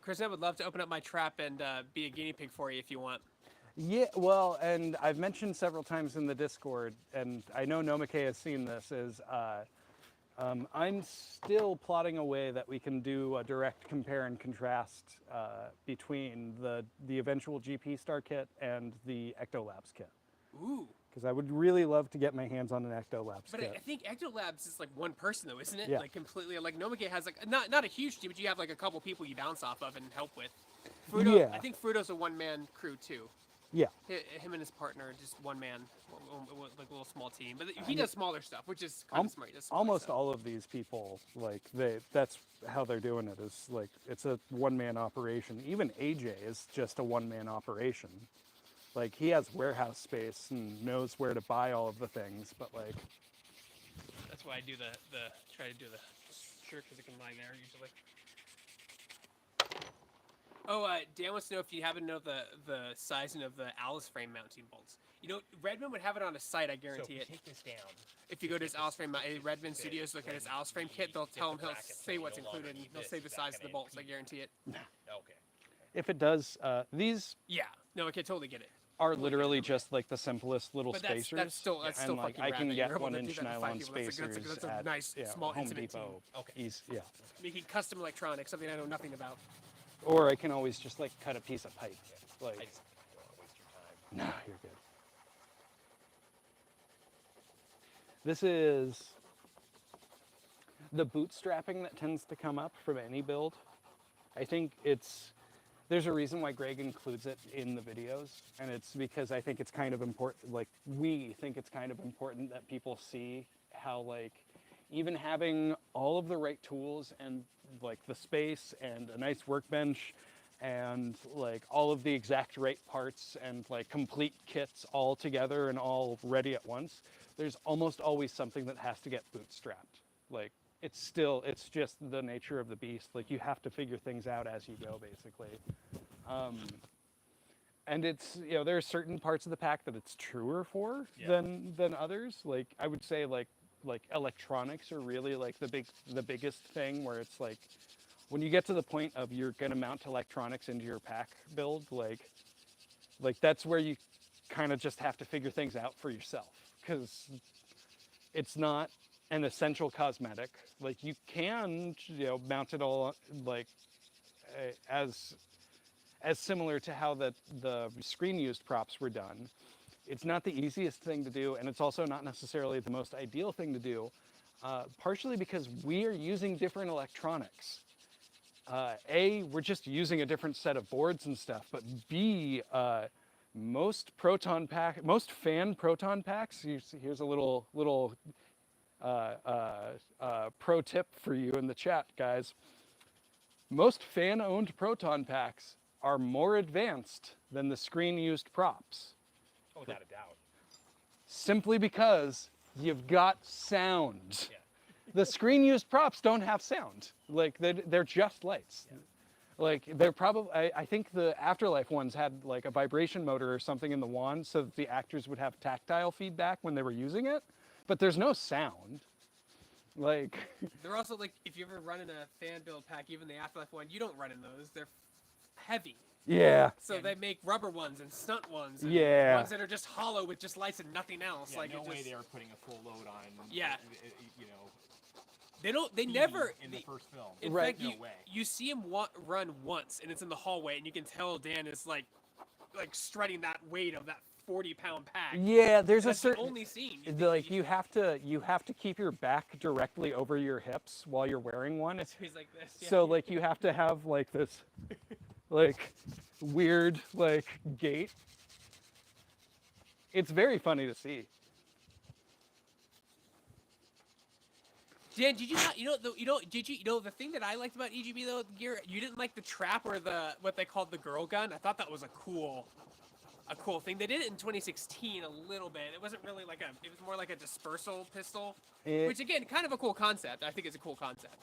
Speaker 3: Chris and I would love to open up my trap and be a guinea pig for you if you want.
Speaker 1: Yeah, well, and I've mentioned several times in the Discord, and I know Nomake has seen this, is I'm still plotting a way that we can do a direct compare and contrast between the eventual GP Star kit and the Ectolabs kit.
Speaker 3: Ooh.
Speaker 1: Because I would really love to get my hands on an Ectolabs
Speaker 3: But
Speaker 1: kit.
Speaker 3: I think Ectolabs is like one person though, isn't it?
Speaker 1: Yeah.
Speaker 3: Like completely. Like Nomake has like not a huge team, but you have like a couple people you bounce off of and help with. Fruto,
Speaker 1: Yeah.
Speaker 3: I think Fruto's a one-man crew too.
Speaker 1: Yeah.
Speaker 3: Him and his partner, just one man, like a little small team. But he does smaller stuff, which is kind of smart. He does smaller
Speaker 1: Almost
Speaker 3: stuff.
Speaker 1: all of these people, like that's how they're doing it, is like it's a one-man operation. Even AJ is just a one-man operation. Like he has warehouse space and knows where to buy all of the things, but like
Speaker 3: That's why I do try to do the shirt because it can lie there usually. Oh, Dan wants to know if you happen to know the sizing of the Alice frame mounting bolts. You know, Redmond would have it on a site, I guarantee it.
Speaker 2: Take this down.
Speaker 3: If you go to his Alice frame, Redmond Studios, look at his Alice frame kit, they'll tell him, he'll say what's included, and they'll say the size of the bolts, I guarantee it.
Speaker 2: Okay.
Speaker 1: if it does, these
Speaker 3: Yeah, no, I can totally get it.
Speaker 1: are literally just like the simplest little
Speaker 3: But
Speaker 1: spacers.
Speaker 3: that's still
Speaker 1: and
Speaker 3: fucking
Speaker 1: like I
Speaker 3: rad
Speaker 1: can
Speaker 3: that
Speaker 1: get
Speaker 3: you're able to
Speaker 1: 1-inch
Speaker 3: do that to 5
Speaker 1: nylon
Speaker 3: people. That's
Speaker 2: spacers
Speaker 3: that's a
Speaker 1: at
Speaker 3: nice, small,
Speaker 1: Home
Speaker 3: intimate team.
Speaker 1: Depot.
Speaker 2: Okay.
Speaker 1: Yeah.
Speaker 3: Making custom electronics, something I know nothing about.
Speaker 1: Or I can always just like cut a piece of pipe.
Speaker 2: I
Speaker 1: Like,
Speaker 2: just don't want to waste your time.
Speaker 1: no, you're good. This is the bootstrapping that tends to come up from any build. I think there's a reason why Greg includes it in the videos, and it's because I think it's kind of important, like we think it's kind of important that people see how like even having all of the right tools and like the space and a nice workbench and like all of the exact right parts and like complete kits all together and all ready at once, there's almost always something that has to get bootstrapped. Like it's just the nature of the beast. Like you have to figure things out as you go, basically. And it's, you know, there are certain parts of the pack that it's truer for than others. Like I would say like electronics are really like the biggest thing, where it's like when you get to the point of you're gonna mount electronics into your pack build, like that's where you kind of just have to figure things out for yourself, because it's not an essential cosmetic. Like you can, you know, mount it all like as similar to how the screen used props were done. It's not the easiest thing to do, and it's also not necessarily the most ideal thing to do, partially because we are using different electronics. We're just using a different set of boards and stuff, but B, most fan proton packs, here's a little pro tip for you in the chat, guys. Most fan-owned proton packs are more advanced than the screen-used props.
Speaker 2: Oh, without a doubt.
Speaker 1: Simply because you've got sound.
Speaker 2: Yeah.
Speaker 1: The screen-used props don't have sound. Like, they're just lights. Yeah. Like, they're probably, I think the Afterlife ones had like a vibration motor or something in the wand so that the actors would have tactile feedback when they were using it, but there's no sound. Like,
Speaker 3: they're also like, if you ever run in a fan build pack, even the Afterlife one, you don't run in those. They're heavy.
Speaker 1: yeah.
Speaker 3: So they make rubber ones and stunt ones. And
Speaker 1: Yeah.
Speaker 3: ones that are just hollow with just lights and nothing else.
Speaker 2: Yeah,
Speaker 3: like
Speaker 2: no
Speaker 3: it
Speaker 2: way
Speaker 3: just,
Speaker 2: they were putting a full load on.
Speaker 3: Yeah.
Speaker 2: You know.
Speaker 3: They don't. They
Speaker 2: Phoebe
Speaker 3: never.
Speaker 2: in the first film.
Speaker 3: In
Speaker 1: Right.
Speaker 3: fact,
Speaker 2: No way.
Speaker 3: you see him run once, and it's in the hallway, and you can tell Dan is like strutting that weight of that 40-pound pack.
Speaker 1: Yeah, there's
Speaker 3: That's
Speaker 1: a certain
Speaker 3: the only scene.
Speaker 1: like you have to keep your back directly over your hips while you're wearing one.
Speaker 3: So he's like this. Yeah.
Speaker 1: So like you have to have like this like weird like gait. It's very funny to see.
Speaker 3: Dan, did you not? Did you know the thing that I liked about EGB though? Gear, you didn't like the trap or the what they called the girl gun. I thought that was a cool thing. They did it in 2016 a little bit. It wasn't really like it was more like a dispersal pistol, which again, kind of a cool concept. I think it's a cool concept.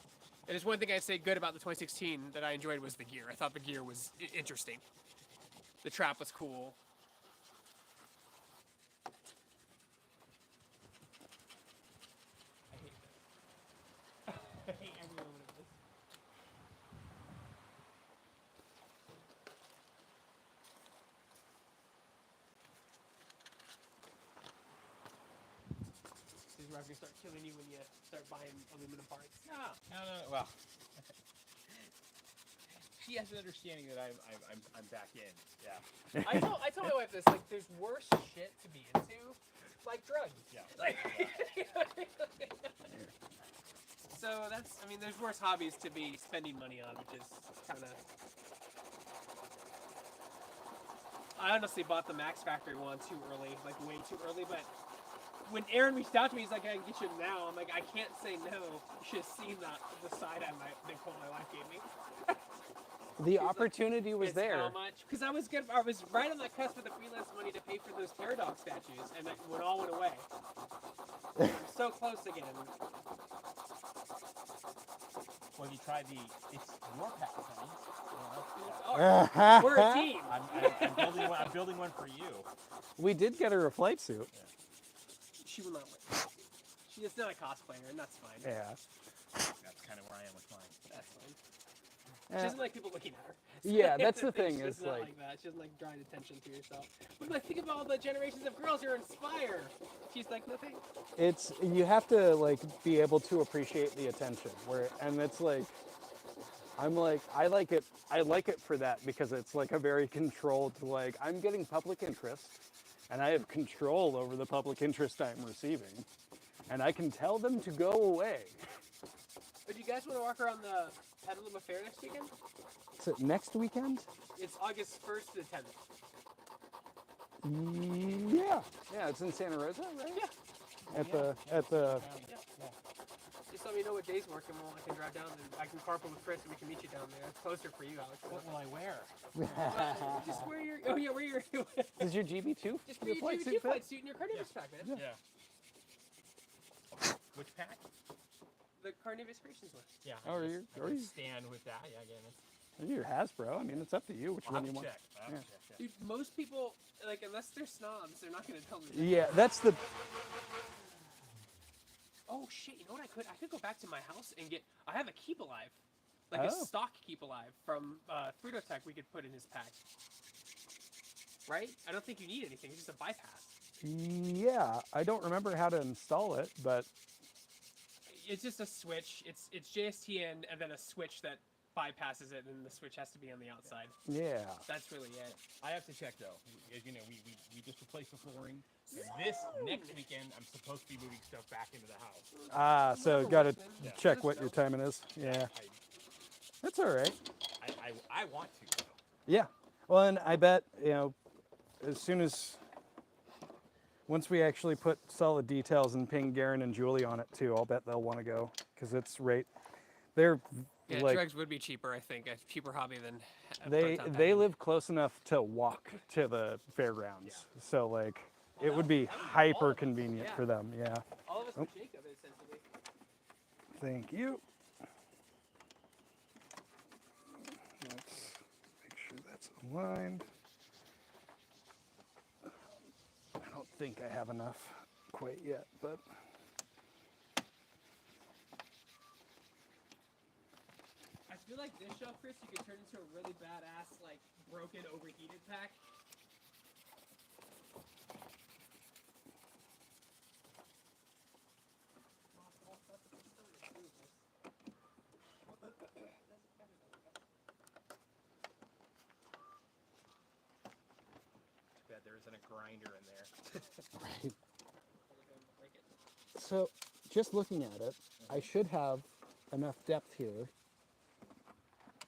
Speaker 3: And it's one thing I say good about the 2016 that I enjoyed was the gear. I thought the gear was interesting. The trap was cool. I hate every moment of this. This is where I'm gonna start killing you when you start buying aluminum parts.
Speaker 2: No. Well, she has an understanding that I'm back in. Yeah.
Speaker 3: I told my wife this, like, there's worse shit to be into, like drugs.
Speaker 2: Yeah.
Speaker 3: Like, so that's, I mean, there's worse hobbies to be spending money on, which is kind of. I honestly bought the Max Factory one too early, like way too early, but when Aaron reached out to me, he's like, I can get you now. I'm like, I can't say no. You should have seen the side eye Nicole, my wife, gave me.
Speaker 1: The opportunity was
Speaker 3: It's
Speaker 1: there.
Speaker 3: How much? Because I was right on the cusp of the freelance money to pay for those Paradox statues, and it all went away. I'm so close again.
Speaker 2: Well, you tried it's your pack, honey.
Speaker 3: Oh, we're a team.
Speaker 2: I'm building one for you.
Speaker 1: We did get her a flight suit.
Speaker 3: She will not win. She's not a cosplayer, and that's fine.
Speaker 1: Yeah.
Speaker 2: That's kind of where I am with mine.
Speaker 3: That's fine. She doesn't like people looking at her.
Speaker 1: Yeah, that's the thing.
Speaker 3: She
Speaker 1: Is
Speaker 3: does not
Speaker 1: like
Speaker 3: like that. She doesn't like drawing attention to yourself. But like, think of all the generations of girls you're inspire. She's like, no thanks.
Speaker 1: it's you have to like be able to appreciate the attention. And it's like I'm like I like it for that, because it's like a very controlled, like I'm getting public interest and I have control over the public interest I'm receiving. And I can tell them to go away.
Speaker 3: But do you guys want to walk around Petaluma Fair next weekend?
Speaker 1: Is it next weekend?
Speaker 3: It's August 1st to the 10th.
Speaker 1: Yeah. Yeah, it's in Santa Rosa, right?
Speaker 3: Yeah.
Speaker 1: At the.
Speaker 3: Yeah. Just let me know what days work and I can drive down and I can carpool with Chris and we can meet you down there. It's closer for you, Alex.
Speaker 2: What will I wear?
Speaker 3: Just wear your. Oh, yeah, wear your.
Speaker 1: Is your GB2?
Speaker 3: Just wear your GB2 flight suit and your Carnivorous pack, man.
Speaker 2: Yeah. Which pack?
Speaker 3: The Carnivorous Creations one.
Speaker 2: Yeah.
Speaker 1: Oh, are you?
Speaker 2: I can stand with that. Yeah, again, it's.
Speaker 1: Your Hasbro. I mean, it's up to you which
Speaker 2: I'll
Speaker 1: one
Speaker 2: have
Speaker 1: you
Speaker 2: to
Speaker 1: want.
Speaker 2: check. I'll have to check, yeah.
Speaker 3: Dude, most people, like, unless they're snobs, they're not going to tell me.
Speaker 1: Yeah, that's the.
Speaker 3: Oh shit! You know what I could? I could go back to my house and get. I have a Keep Alive, like a
Speaker 1: Oh.
Speaker 3: stock Keep Alive from Frutotech. We could put in his pack. Right? I don't think you need anything. It's just a bypass.
Speaker 1: Yeah, I don't remember how to install it, but
Speaker 3: It's just a switch. It's JSTN and then a switch that bypasses it, and the switch has to be on the outside.
Speaker 1: yeah.
Speaker 3: That's really it.
Speaker 2: I have to check though. As you know, we just replaced the flooring. This next weekend, I'm supposed to be moving stuff back into the house.
Speaker 1: Ah, so got to
Speaker 2: Yeah.
Speaker 1: check what your timing is. Yeah, that's all right.
Speaker 2: I want to. Though.
Speaker 1: Yeah. Well, and I bet, as soon as, once we actually put solid details and ping Garen and Julie on it too, I'll bet they'll want to go because it's they're
Speaker 3: Yeah,
Speaker 1: like,
Speaker 3: drugs would be cheaper. I think a cheaper hobby than.
Speaker 1: they live close enough to walk to the fairgrounds. So like, it would be hyper convenient
Speaker 3: Yeah.
Speaker 1: for them. Yeah.
Speaker 3: All of us are Jacob, essentially.
Speaker 1: Thank you. Let's make sure that's aligned. I don't think I have enough quite yet, but
Speaker 3: I feel like this shelf, Chris, you could turn into a really badass, like, broken, overheated pack.
Speaker 2: Too bad there isn't a grinder in there.
Speaker 1: right. So just looking at it, I should have enough depth here,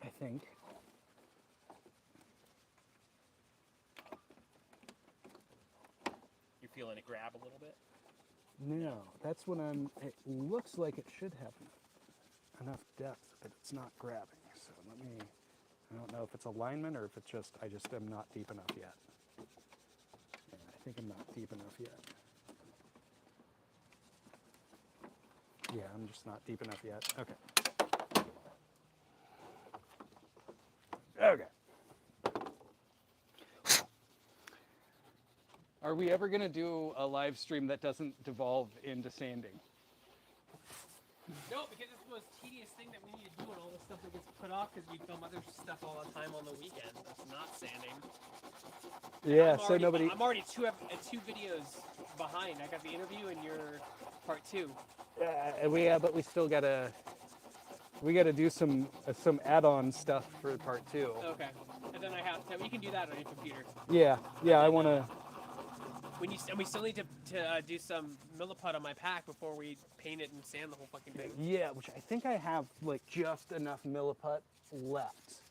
Speaker 1: I think.
Speaker 2: You feeling it grab a little bit?
Speaker 1: No, that's what it looks like it should have enough depth, but it's not grabbing. So I don't know if it's alignment or if it's just, I just am not deep enough yet. Yeah, I think I'm not deep enough yet. Yeah, I'm just not deep enough yet. Okay. Okay. Are we ever going to do a live stream that doesn't devolve into sanding?
Speaker 3: No, because it's the most tedious thing that we need to do and all the stuff that gets put off because we film other stuff all the time on the weekend. That's not sanding.
Speaker 1: Yeah,
Speaker 3: I'm
Speaker 1: so
Speaker 3: already-
Speaker 1: nobody.
Speaker 3: I'm already two videos behind. I got the interview and your part 2.
Speaker 1: But we still gotta. We gotta do some add-on stuff for part 2.
Speaker 3: Okay. And then I have. You can do that on your computer.
Speaker 1: Yeah, I want to.
Speaker 3: And we still need to do some milliput on my pack before we paint it and sand the whole fucking thing.
Speaker 1: Yeah, which I think I have like just enough milliput left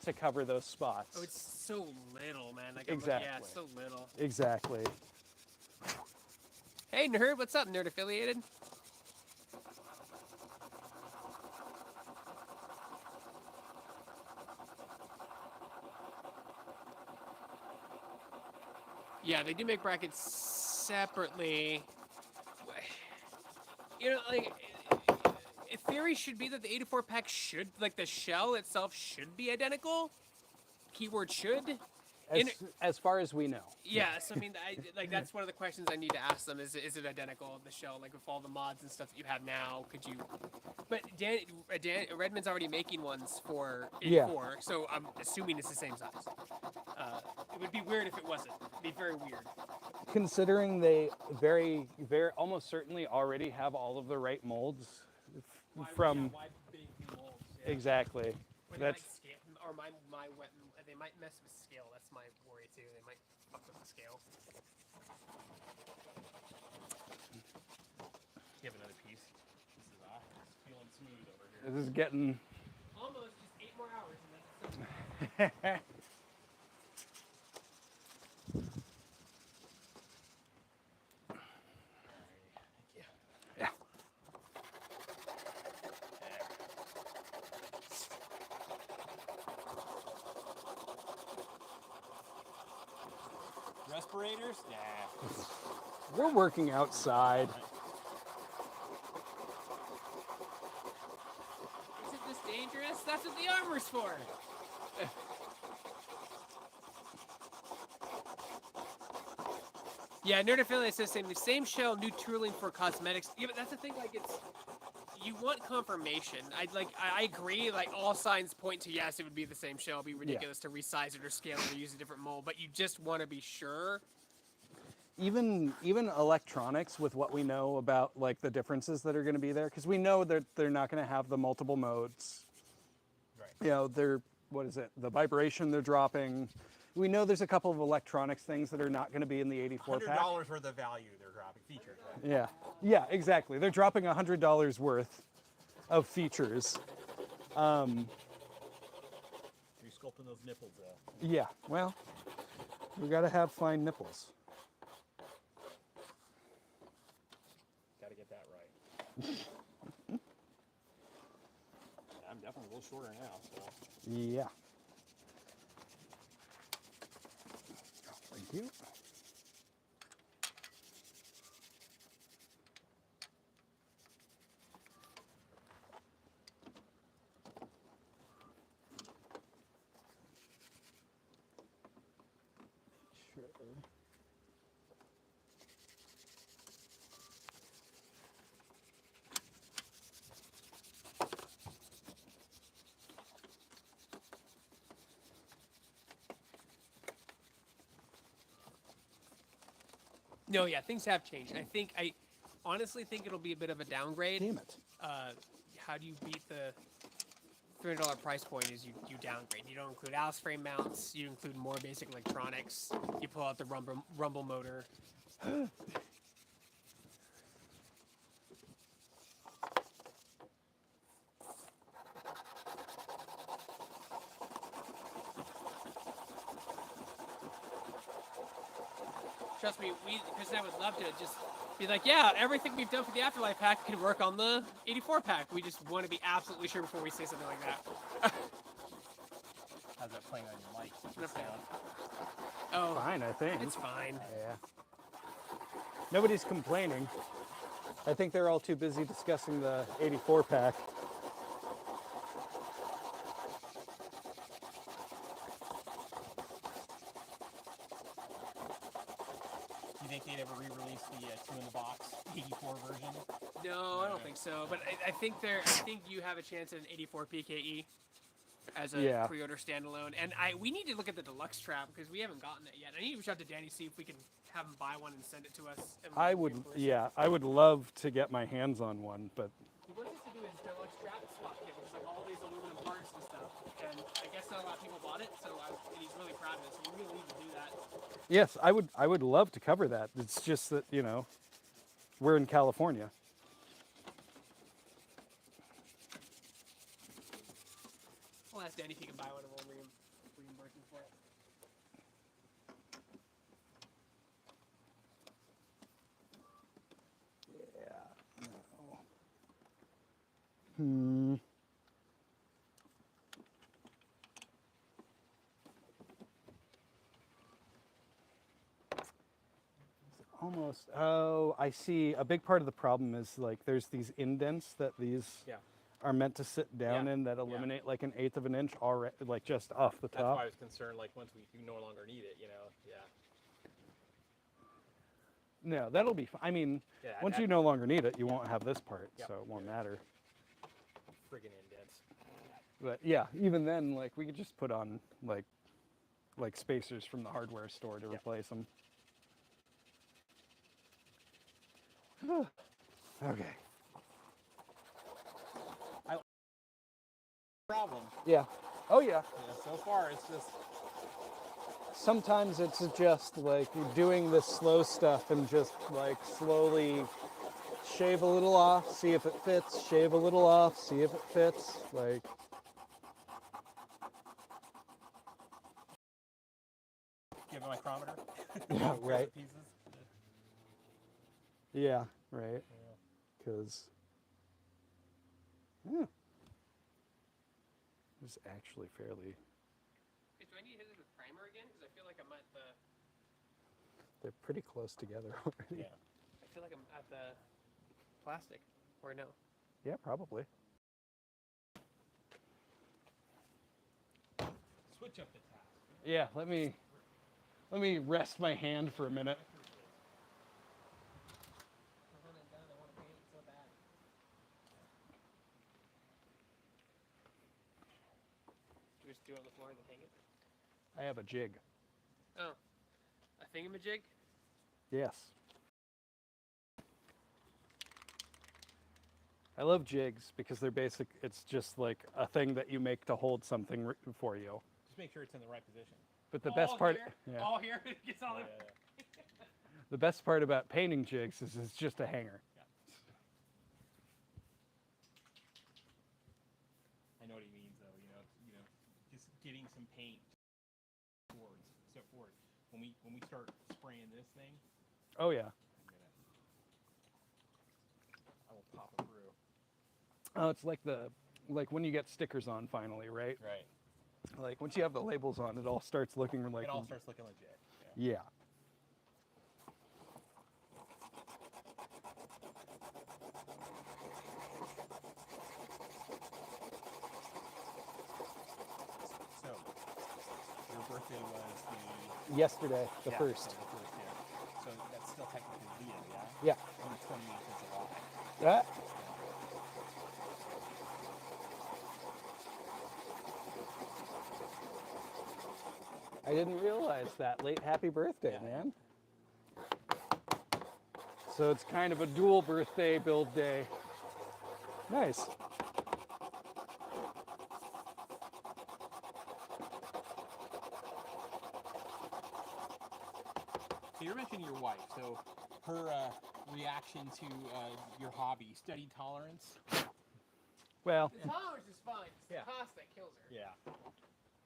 Speaker 1: to cover those spots.
Speaker 3: Oh, it's so little, man. Like,
Speaker 1: Exactly.
Speaker 3: Yeah, it's so little.
Speaker 1: Exactly.
Speaker 3: Hey, nerd. What's up, nerd affiliated? Yeah, they do make brackets separately. You know, like, in theory should be that the 84 pack should, like, the shell itself should be identical. Keyword should.
Speaker 1: As far as we know.
Speaker 3: Yeah, so I mean, that's one of the questions I need to ask them: is it identical the shell, like with all the mods and stuff that you have now? Could you? But Redmond's already making ones for 84, so I'm assuming it's the same size. It would be weird if it wasn't. It'd be very weird.
Speaker 1: Considering they very almost certainly already have all of the right molds from
Speaker 3: why big molds? Yeah.
Speaker 1: exactly.
Speaker 3: Or
Speaker 1: That's
Speaker 3: they might scale, or they might mess with scale. That's my worry too. They might fuck with the scale.
Speaker 2: You have another piece. This is feeling smooth over here.
Speaker 1: this is getting Yeah.
Speaker 2: Respirators? Nah.
Speaker 1: We're working outside.
Speaker 3: Isn't this dangerous? That's what the armor's for. Yeah, Nerd Affiliate says same shell, new tooling for cosmetics. Yeah, but that's the thing. Like, it's you want confirmation. I agree. Like, all signs point to yes, it would be the same shell. It'd be ridiculous to resize it or scale it or use a different mold. But you just want to be sure.
Speaker 1: Even electronics, with what we know about like the differences that are going to be there, because we know that they're not going to have the multiple modes.
Speaker 2: Right.
Speaker 1: You know, the vibration they're dropping. We know there's a couple of electronics things that are not going to be in the 84 pack.
Speaker 2: $100 worth of value they're dropping, features. Right?
Speaker 1: Yeah, yeah, exactly. They're dropping $100 worth of features.
Speaker 2: You're sculpting those nipples though.
Speaker 1: Yeah, well, we got to have fine nipples.
Speaker 2: Gotta get that right. I'm definitely a little shorter now, so.
Speaker 1: Yeah. Thank you. Sure.
Speaker 3: No, yeah, things have changed. I honestly think it'll be a bit of a downgrade.
Speaker 1: Damn it.
Speaker 3: How do you beat the $300 price point? Is you downgrade. You don't include Alice frame mounts. You include more basic electronics. You pull out the rumble motor. Trust me, Chris and I would love to just be like, yeah, everything we've done for the Afterlife pack can work on the 84 pack. We just want to be absolutely sure before we say something like that.
Speaker 2: How's that playing on your mic?
Speaker 3: No
Speaker 2: Sound?
Speaker 3: Oh,
Speaker 1: Fine, I think.
Speaker 3: it's fine.
Speaker 1: Yeah. Nobody's complaining. I think they're all too busy discussing the 84 pack.
Speaker 2: You think they'd ever re-release the two-in-the-box 84 version?
Speaker 3: No, I don't think so. But I think you have a chance at an 84 PKE as a
Speaker 1: Yeah.
Speaker 3: pre-order standalone. And we need to look at the deluxe trap because we haven't gotten it yet. I need to reach out to Danny, see if we can have him buy one and send it to us. And
Speaker 1: I would,
Speaker 3: reimburse it.
Speaker 1: yeah, I would love to get my hands on one, but
Speaker 3: He wants us to do his deluxe trap swap kit, which is like all these aluminum parts and stuff. And I guess not a lot of people bought it, and he's really proud of it. So we really need to do that.
Speaker 1: yes, I would love to cover that. It's just that, you know, we're in California.
Speaker 3: We'll ask Danny if he can buy one and we'll reimburse him for it.
Speaker 1: Yeah. No. Hmm. Almost. Oh, I see. A big part of the problem is like there's these indents that these
Speaker 2: Yeah.
Speaker 1: are meant to sit down
Speaker 2: Yeah.
Speaker 1: in that eliminate like an eighth of an inch already, like just off the
Speaker 2: That's
Speaker 1: top.
Speaker 2: why I was concerned, like, once you no longer need it, you know? Yeah.
Speaker 1: No, that'll be. I mean,
Speaker 2: Yeah,
Speaker 1: once
Speaker 2: that-
Speaker 1: you no longer need it, you won't have this part,
Speaker 2: Yep.
Speaker 1: so it won't matter.
Speaker 2: Friggin' indents.
Speaker 1: But yeah, even then, like we could just put on like spacers from the hardware store to
Speaker 2: Yep.
Speaker 1: replace them. Okay.
Speaker 2: Problem.
Speaker 1: Yeah. Oh yeah.
Speaker 2: Yeah, so far, it's just...
Speaker 1: Sometimes it's just like you're doing this slow stuff and just like slowly shave a little off, see if it fits, shave a little off, see if it fits. Like, right.
Speaker 2: Pieces.
Speaker 1: Yeah, right. Because it's actually fairly.
Speaker 3: Do I need to hit it with primer again? Because I feel like I'm at the.
Speaker 1: They're pretty close together already.
Speaker 2: Yeah.
Speaker 3: I feel like I'm at the plastic. Or no.
Speaker 1: Yeah, probably.
Speaker 2: Switch up the task.
Speaker 1: Yeah, let me rest my hand for a minute.
Speaker 3: Just do it on the floor and then hang it.
Speaker 1: I have a jig.
Speaker 3: Oh, a thingamajig?
Speaker 1: Yes. I love jigs because they're basic. It's just like a thing that you make to hold something for you.
Speaker 2: Just make sure it's in the right position.
Speaker 1: But the best part,
Speaker 3: Here, all here, it gets all
Speaker 1: the best part about painting jigs is it's just a hanger.
Speaker 2: I know what he means, though. Just getting some paint forward. When we start spraying this thing,
Speaker 1: Oh yeah.
Speaker 2: I will pop it through.
Speaker 1: Oh, it's like when you get stickers on finally, right?
Speaker 2: Right.
Speaker 1: Like once you have the labels on, it all starts looking like.
Speaker 2: It all starts looking legit.
Speaker 1: Yeah.
Speaker 2: So, your birthday was
Speaker 1: Yesterday, the
Speaker 2: yeah,
Speaker 1: first.
Speaker 2: the first, yeah. So that's still technically Leo, yeah?
Speaker 1: Yeah.
Speaker 2: And the 28th is July.
Speaker 1: Yeah. I didn't realize that. Late happy birthday, man. So it's kind of a dual birthday build day. Nice.
Speaker 2: So you're mentioning your wife. So her reaction to your hobby, study tolerance.
Speaker 1: Well,
Speaker 3: Tolerance is fine. It's
Speaker 2: Yeah.
Speaker 3: the cost that kills her.
Speaker 2: Yeah.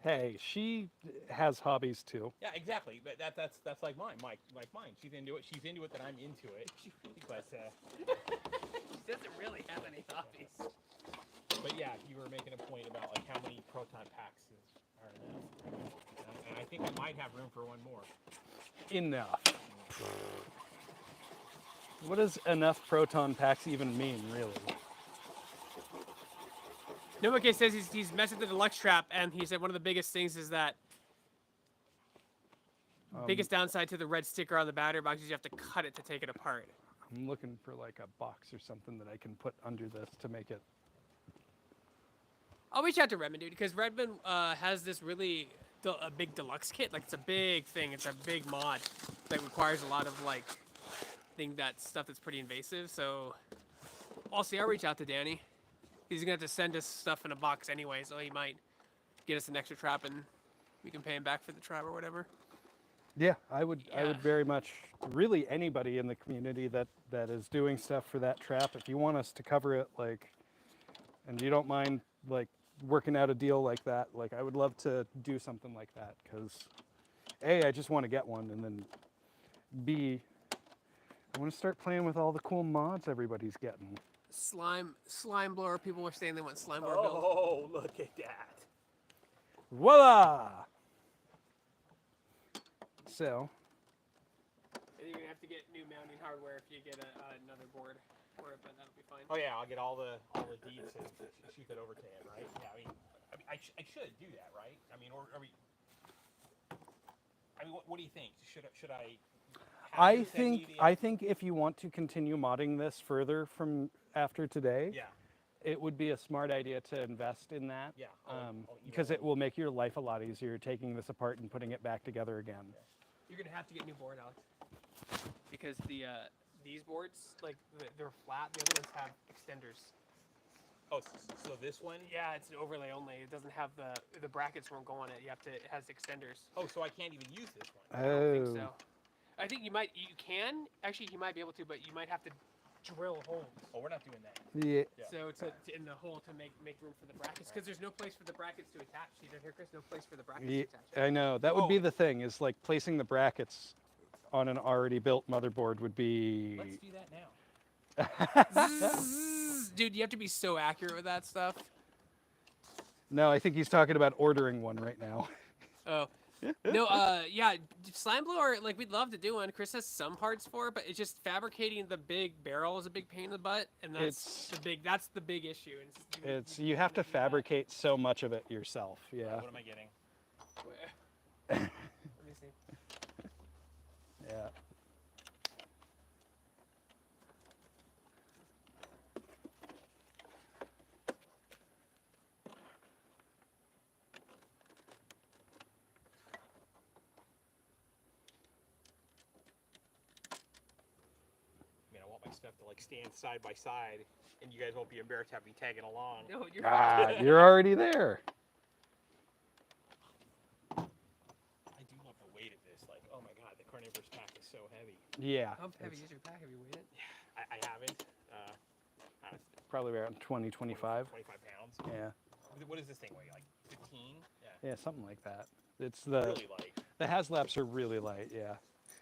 Speaker 1: hey, she has hobbies too.
Speaker 2: Yeah, exactly. But that's like mine. Like mine. She's into it. She's into it. That I'm into it. But
Speaker 3: She doesn't really have any hobbies.
Speaker 2: but yeah, you were making a point about like how many proton packs are enough. And I think I might have room for one more.
Speaker 1: Enough. What does enough proton packs even mean, really?
Speaker 3: Nobuke says he's messed with the deluxe trap, and he said one of the biggest things is that biggest downside to the red sticker on the battery box is you have to cut it to take it apart.
Speaker 1: I'm looking for like a box or something that I can put under this to make it.
Speaker 3: I'll reach out to Redmond, dude, because Redmond has this really a big deluxe kit. Like, it's a big thing. It's a big mod that requires a lot of like stuff that's pretty invasive. So I'll see. I'll reach out to Danny. He's gonna have to send us stuff in a box anyway, so he might get us an extra trap, and we can pay him back for the trap or whatever.
Speaker 1: Yeah, I would very much, really anybody in the community that is doing stuff for that trap, if you want us to cover it, like, and you don't mind like working out a deal like that, like I would love to do something like that, because A, I just want to get one, and then B, I want to start playing with all the cool mods everybody's getting.
Speaker 3: Slime blower. People were saying they want slime blower build.
Speaker 2: Oh, look at that!
Speaker 1: Voila! So,
Speaker 3: And you're gonna have to get new mounting hardware if you get another board for it, but that'll be fine.
Speaker 2: Oh yeah, I'll get all the deeds and shoot that over to him, right? Yeah, I should do that, right? I mean, or are we? I mean, what do you think? Should I?
Speaker 1: I think if you want to continue modding this further from after today,
Speaker 2: Yeah.
Speaker 1: it would be a smart idea to invest in that.
Speaker 2: Yeah,
Speaker 1: Because it will make your life a lot easier taking this apart and putting it back together again.
Speaker 3: You're gonna have to get a new board, Alex, because these boards, like they're flat. The other ones have extenders.
Speaker 2: Oh, so this one?
Speaker 3: Yeah, it's an overlay only. It doesn't have the brackets won't go on it. It has extenders.
Speaker 2: Oh, so I can't even use this one.
Speaker 3: I don't think so. I think you can actually. You might be able to, but you might have to drill holes.
Speaker 2: Oh, we're not doing that.
Speaker 1: Yeah.
Speaker 3: So to in the hole to make room for the brackets, because there's no place for the brackets to attach. See down here, Chris? No place for the brackets to attach.
Speaker 1: I know. That would be the thing, is like placing the brackets on an already built motherboard would be.
Speaker 2: Let's do that now.
Speaker 3: Dude, you have to be so accurate with that stuff.
Speaker 1: No, I think he's talking about ordering one right now.
Speaker 3: Oh. No, yeah, slime blower, like, we'd love to do one. Chris has some parts for it, but it's just fabricating the big barrel is a big pain in the butt, and that's the big issue.
Speaker 1: You have to fabricate so much of it yourself. Yeah.
Speaker 2: What am I getting?
Speaker 3: Let me see.
Speaker 1: Yeah.
Speaker 2: My stuff to like stand side by side, and you guys won't be embarrassed to have me tagging along.
Speaker 3: No, you're
Speaker 1: You're already there.
Speaker 2: I do love the weight of this. Like, oh my god, the carnivorous pack is so heavy.
Speaker 1: Yeah.
Speaker 3: How heavy is your pack? Have you weighed it?
Speaker 2: I haven't.
Speaker 1: Probably around 20, 25.
Speaker 2: 25 pounds.
Speaker 1: Yeah.
Speaker 2: What does this thing weigh? Like 15?
Speaker 1: Yeah, something like that. It's
Speaker 2: Really light.
Speaker 1: the HasLabs are really light. Yeah.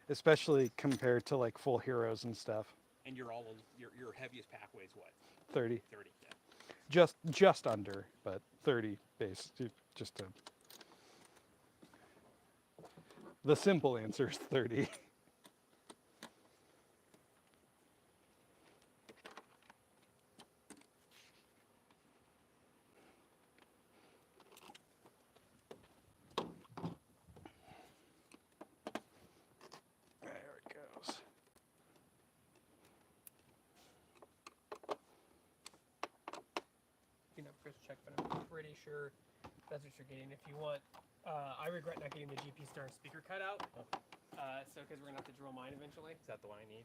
Speaker 1: Especially compared to like full heroes and stuff.
Speaker 2: And your heaviest pack weighs what?
Speaker 1: 30.
Speaker 2: 30. Yeah.
Speaker 1: Just under, but 30 base. Just to. The simple answer is 30.
Speaker 3: Chris check, but I'm pretty sure that's what you're getting. If you want, I regret not getting the GP Star and speaker cut out. So because we're gonna have to drill mine eventually.
Speaker 2: Is that the one I need?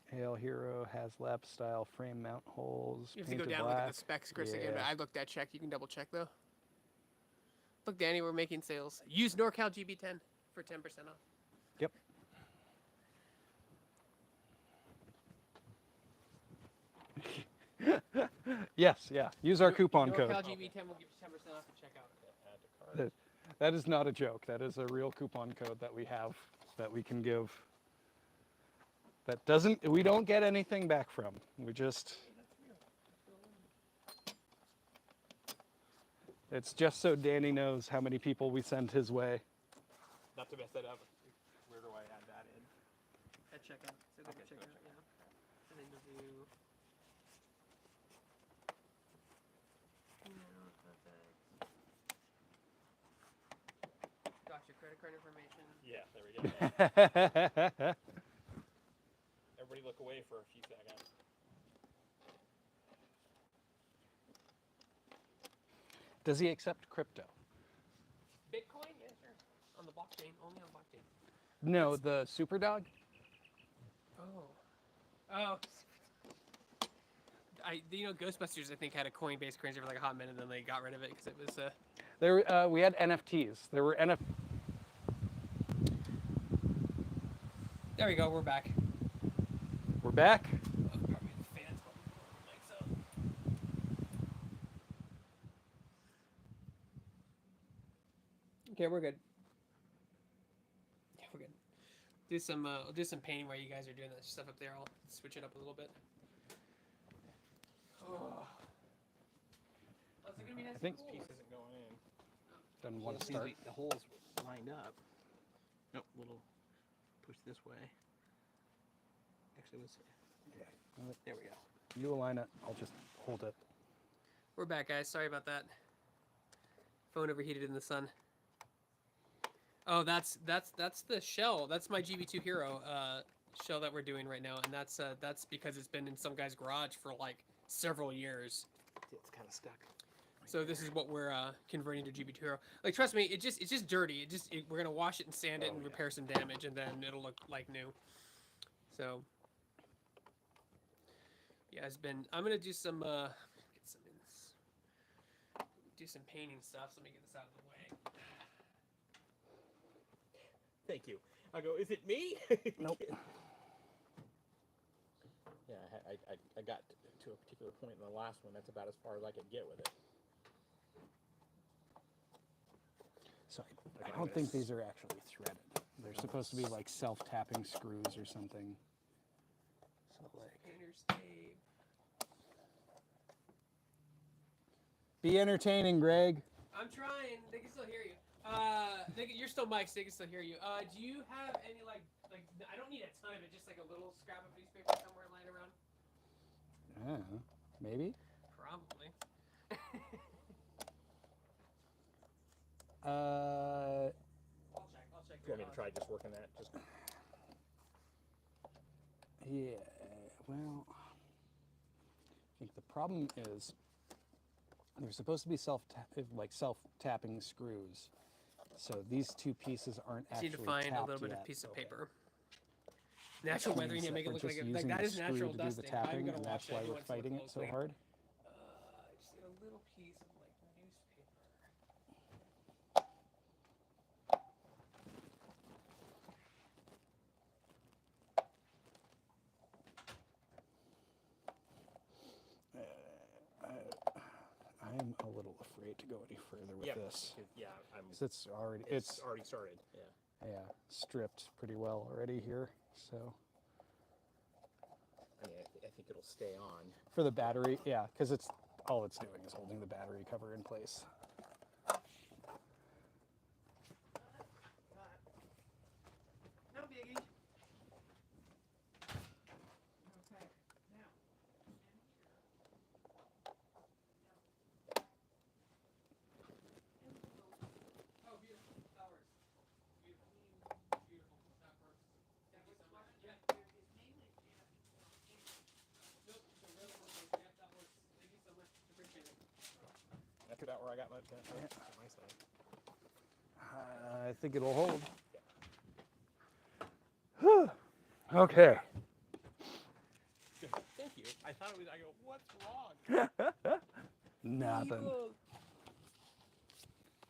Speaker 1: Hail Hero has lap style frame mount holes.
Speaker 3: You have to go
Speaker 1: painted
Speaker 3: down and look
Speaker 1: black.
Speaker 3: at the specs, Chris, again.
Speaker 1: Yeah.
Speaker 3: But I looked at check. You can double check though. Look, Danny, we're making sales. Use NorCal GB10 for 10% off.
Speaker 1: Yep. Yes, yeah. Use our coupon code.
Speaker 3: NorCal GB10 will give you 10% off at checkout.
Speaker 1: That is not a joke. That is a real coupon code that we have that we can give. We don't get anything back from. We just. It's just so Danny knows how many people we send his way.
Speaker 2: Not to mess that up. Where do I add that in?
Speaker 3: At checkout. So go to checkout, yeah. And then you'll do. Got your credit card information.
Speaker 2: Yeah, there we go. Everybody look away for a few seconds.
Speaker 1: Does he accept crypto?
Speaker 3: Bitcoin? Yeah, sure. On the blockchain, only on blockchain.
Speaker 1: No, the Superdog?
Speaker 3: Oh. Ghostbusters, I think, had a Coinbase currency for like a hot minute, and then they got rid of it because it was.
Speaker 1: We had NFTs. There were
Speaker 3: There we go. We're back.
Speaker 1: We're back.
Speaker 3: Oh, pardon me, the fans going lights up. Okay, we're good. Yeah, we're good. I'll do some painting while you guys are doing that stuff up there. I'll switch it up a little bit. Oh. Is it gonna be nice?
Speaker 1: I think
Speaker 2: This piece isn't going in.
Speaker 1: doesn't want to
Speaker 2: Seems
Speaker 1: start.
Speaker 2: like the holes lined up. Nope, little push this way. Actually, let's see.
Speaker 1: Yeah.
Speaker 2: There we go.
Speaker 1: You align it. I'll just hold it.
Speaker 3: We're back, guys. Sorry about that. Phone overheated in the sun. Oh, that's the shell. That's my GB2 Hero shell that we're doing right now, and that's because it's been in some guy's garage for like several years.
Speaker 2: It's kind of stuck.
Speaker 3: So this is what we're converting to GB2 Hero. Like, trust me, it's just dirty. We're gonna wash it and sand it and repair some damage, and then it'll look like new. So yeah, I'm gonna do some do some painting stuff. So let me get this out of the way.
Speaker 2: Thank you. I go, is it me?
Speaker 1: Nope.
Speaker 2: Yeah, I got to a particular point in the last one. That's about as far as I could get with it.
Speaker 1: Sorry, I don't think these are actually threaded. They're supposed to be like self-tapping screws or something. So like,
Speaker 3: Painter's tape.
Speaker 1: be entertaining, Greg.
Speaker 3: I'm trying. They can still hear you. You're still mics. They can still hear you. Do you have any like? I don't need a ton of it. Just like a little scrap of newspaper somewhere lying around.
Speaker 1: Maybe.
Speaker 3: Probably.
Speaker 1: Uh,
Speaker 3: I'll check.
Speaker 2: You want me to try just working that? Just
Speaker 1: yeah. Well, I think the problem is they're supposed to be self-tapping screws. So these two pieces aren't
Speaker 3: I
Speaker 1: actually
Speaker 3: need to find a
Speaker 1: tapped
Speaker 3: little bit
Speaker 1: yet.
Speaker 3: of piece of paper. Natural weathering to make it
Speaker 1: We're
Speaker 3: look
Speaker 1: just
Speaker 3: like
Speaker 1: using
Speaker 3: that
Speaker 1: the
Speaker 3: is
Speaker 1: screw
Speaker 3: natural
Speaker 1: to do
Speaker 3: dusting.
Speaker 1: the tapping,
Speaker 3: I'm gonna
Speaker 1: and that's
Speaker 3: watch
Speaker 1: why
Speaker 3: it. You
Speaker 1: we're
Speaker 3: want to look
Speaker 1: fighting it so
Speaker 3: closely.
Speaker 1: hard.
Speaker 3: Just get a little piece of like newspaper.
Speaker 1: I'm a little afraid to go any further with this.
Speaker 2: Yeah,
Speaker 1: 'Cause it's already
Speaker 2: already started. Yeah.
Speaker 1: stripped pretty well already here. So
Speaker 2: I mean, I think it'll stay on.
Speaker 1: for the battery, yeah, because it's all it's doing is holding the battery cover in place.
Speaker 3: No biggie. Okay. Now. Oh, beautiful flowers. Beautiful. Beautiful. That works. Thank you so much. Yeah. Nope. So really works. Yeah, that works. Thank you so much. Appreciate it.
Speaker 2: That's about where I got my side.
Speaker 1: I think it'll hold. Okay.
Speaker 2: Thank you. I thought it was. I go. What's wrong?
Speaker 1: Nothing.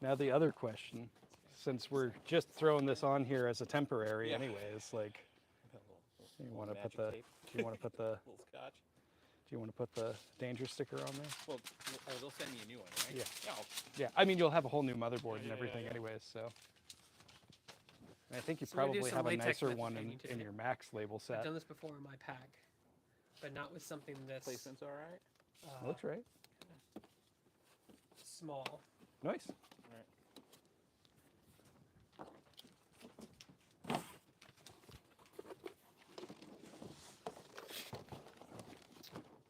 Speaker 1: Now the other question, since we're just throwing this on here as a temporary,
Speaker 2: Yeah.
Speaker 1: anyways, like, you want to put
Speaker 2: Magic
Speaker 1: the,
Speaker 2: tape.
Speaker 1: do you want to put the,
Speaker 2: Little scotch.
Speaker 1: do you want to put the danger sticker on there?
Speaker 2: Well, they'll send me a new one, right?
Speaker 1: Yeah.
Speaker 2: Yeah.
Speaker 1: Yeah, I mean, you'll have a whole new motherboard and
Speaker 2: Yeah,
Speaker 1: everything
Speaker 2: yeah.
Speaker 1: anyways, so. And I think you
Speaker 3: So we're gonna do
Speaker 1: probably
Speaker 3: some
Speaker 1: have a
Speaker 3: latex
Speaker 1: nicer
Speaker 3: method
Speaker 1: one
Speaker 3: painting
Speaker 1: in
Speaker 3: today.
Speaker 1: your Max label
Speaker 3: I've
Speaker 1: set.
Speaker 3: done this before in my pack, but not with something that's
Speaker 2: Placement's all right.
Speaker 1: Looks right.
Speaker 3: small.
Speaker 1: Nice.
Speaker 2: All right.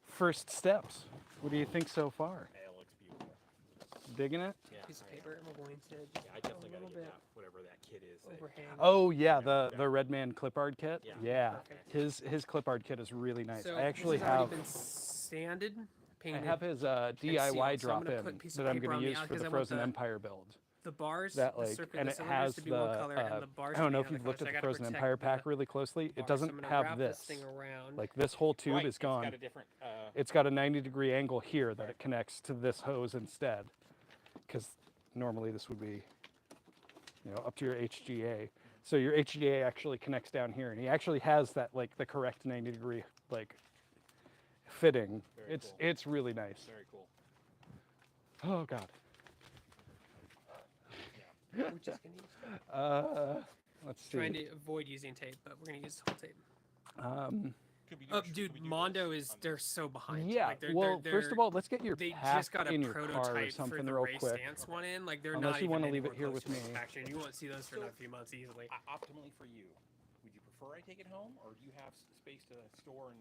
Speaker 1: First steps. What do you think so far?
Speaker 2: Yeah, it looks beautiful.
Speaker 1: Digging it?
Speaker 2: Yeah.
Speaker 3: Piece of paper, and we're going to
Speaker 2: Yeah, I definitely
Speaker 3: a
Speaker 2: gotta
Speaker 3: little
Speaker 2: get
Speaker 3: bit
Speaker 2: that, whatever that kit is.
Speaker 3: overhang.
Speaker 1: Oh yeah,
Speaker 2: Yeah.
Speaker 1: the Redman clip art kit.
Speaker 2: Yeah.
Speaker 1: Yeah,
Speaker 3: Perfect.
Speaker 1: his clip art kit is really nice.
Speaker 3: So
Speaker 1: I actually
Speaker 3: this has
Speaker 1: have
Speaker 3: already been sanded, painted.
Speaker 1: I have his DIY
Speaker 3: sealed, so I'm gonna
Speaker 1: drop-in
Speaker 3: put a piece of
Speaker 1: that I'm
Speaker 3: paper
Speaker 1: going
Speaker 3: on
Speaker 1: to
Speaker 3: the
Speaker 1: use
Speaker 3: out-
Speaker 1: for
Speaker 3: 'cause
Speaker 1: the
Speaker 3: I want
Speaker 1: Frozen
Speaker 3: the-
Speaker 1: Empire build.
Speaker 3: the bars,
Speaker 1: That
Speaker 3: the
Speaker 1: like,
Speaker 3: circuit,
Speaker 1: and
Speaker 3: the
Speaker 1: it
Speaker 3: cylinders
Speaker 1: has
Speaker 3: to be
Speaker 1: the.
Speaker 3: one color, and the bars
Speaker 1: I don't
Speaker 3: to
Speaker 1: know
Speaker 3: be
Speaker 1: if you've
Speaker 3: another
Speaker 1: looked
Speaker 3: color,
Speaker 1: at
Speaker 3: so I
Speaker 1: the
Speaker 3: gotta
Speaker 1: Frozen
Speaker 3: protect
Speaker 1: Empire pack
Speaker 3: the
Speaker 1: really closely. It
Speaker 3: bars.
Speaker 1: doesn't
Speaker 3: So I'm gonna
Speaker 1: have
Speaker 3: wrap
Speaker 1: this.
Speaker 3: thing around.
Speaker 1: Like this whole tube
Speaker 2: Right,
Speaker 1: is gone.
Speaker 2: It's got a different.
Speaker 1: It's got a 90-degree angle here that it connects to this hose instead, because normally this would be, up to your HGA. So your HGA actually connects down here, and he actually has that like the correct 90-degree like fitting.
Speaker 2: Very cool.
Speaker 1: It's really nice.
Speaker 2: Very cool.
Speaker 1: Oh God.
Speaker 3: We're just gonna use
Speaker 1: Let's see.
Speaker 3: trying to avoid using tape, but we're gonna use whole tape.
Speaker 2: Could we do
Speaker 3: Oh,
Speaker 2: this?
Speaker 3: dude,
Speaker 2: Could we do
Speaker 3: Mondo
Speaker 2: this
Speaker 3: is
Speaker 2: on
Speaker 3: they're so behind.
Speaker 1: Yeah.
Speaker 3: Like,
Speaker 1: Well, first of all, let's get your
Speaker 3: they
Speaker 1: pack
Speaker 3: just got a
Speaker 1: in your car or
Speaker 3: prototype for
Speaker 1: something
Speaker 3: the
Speaker 1: real
Speaker 3: race
Speaker 1: quick.
Speaker 3: stance one in. Like they're
Speaker 1: Unless
Speaker 3: not
Speaker 1: you
Speaker 3: even
Speaker 1: wanna leave it
Speaker 3: anywhere
Speaker 1: here
Speaker 3: close
Speaker 1: with
Speaker 3: to
Speaker 1: me.
Speaker 3: manufacturing. You won't see those for
Speaker 2: So-
Speaker 3: another few months easily.
Speaker 2: Optimally for you, would you prefer I take it home, or do you have space to store and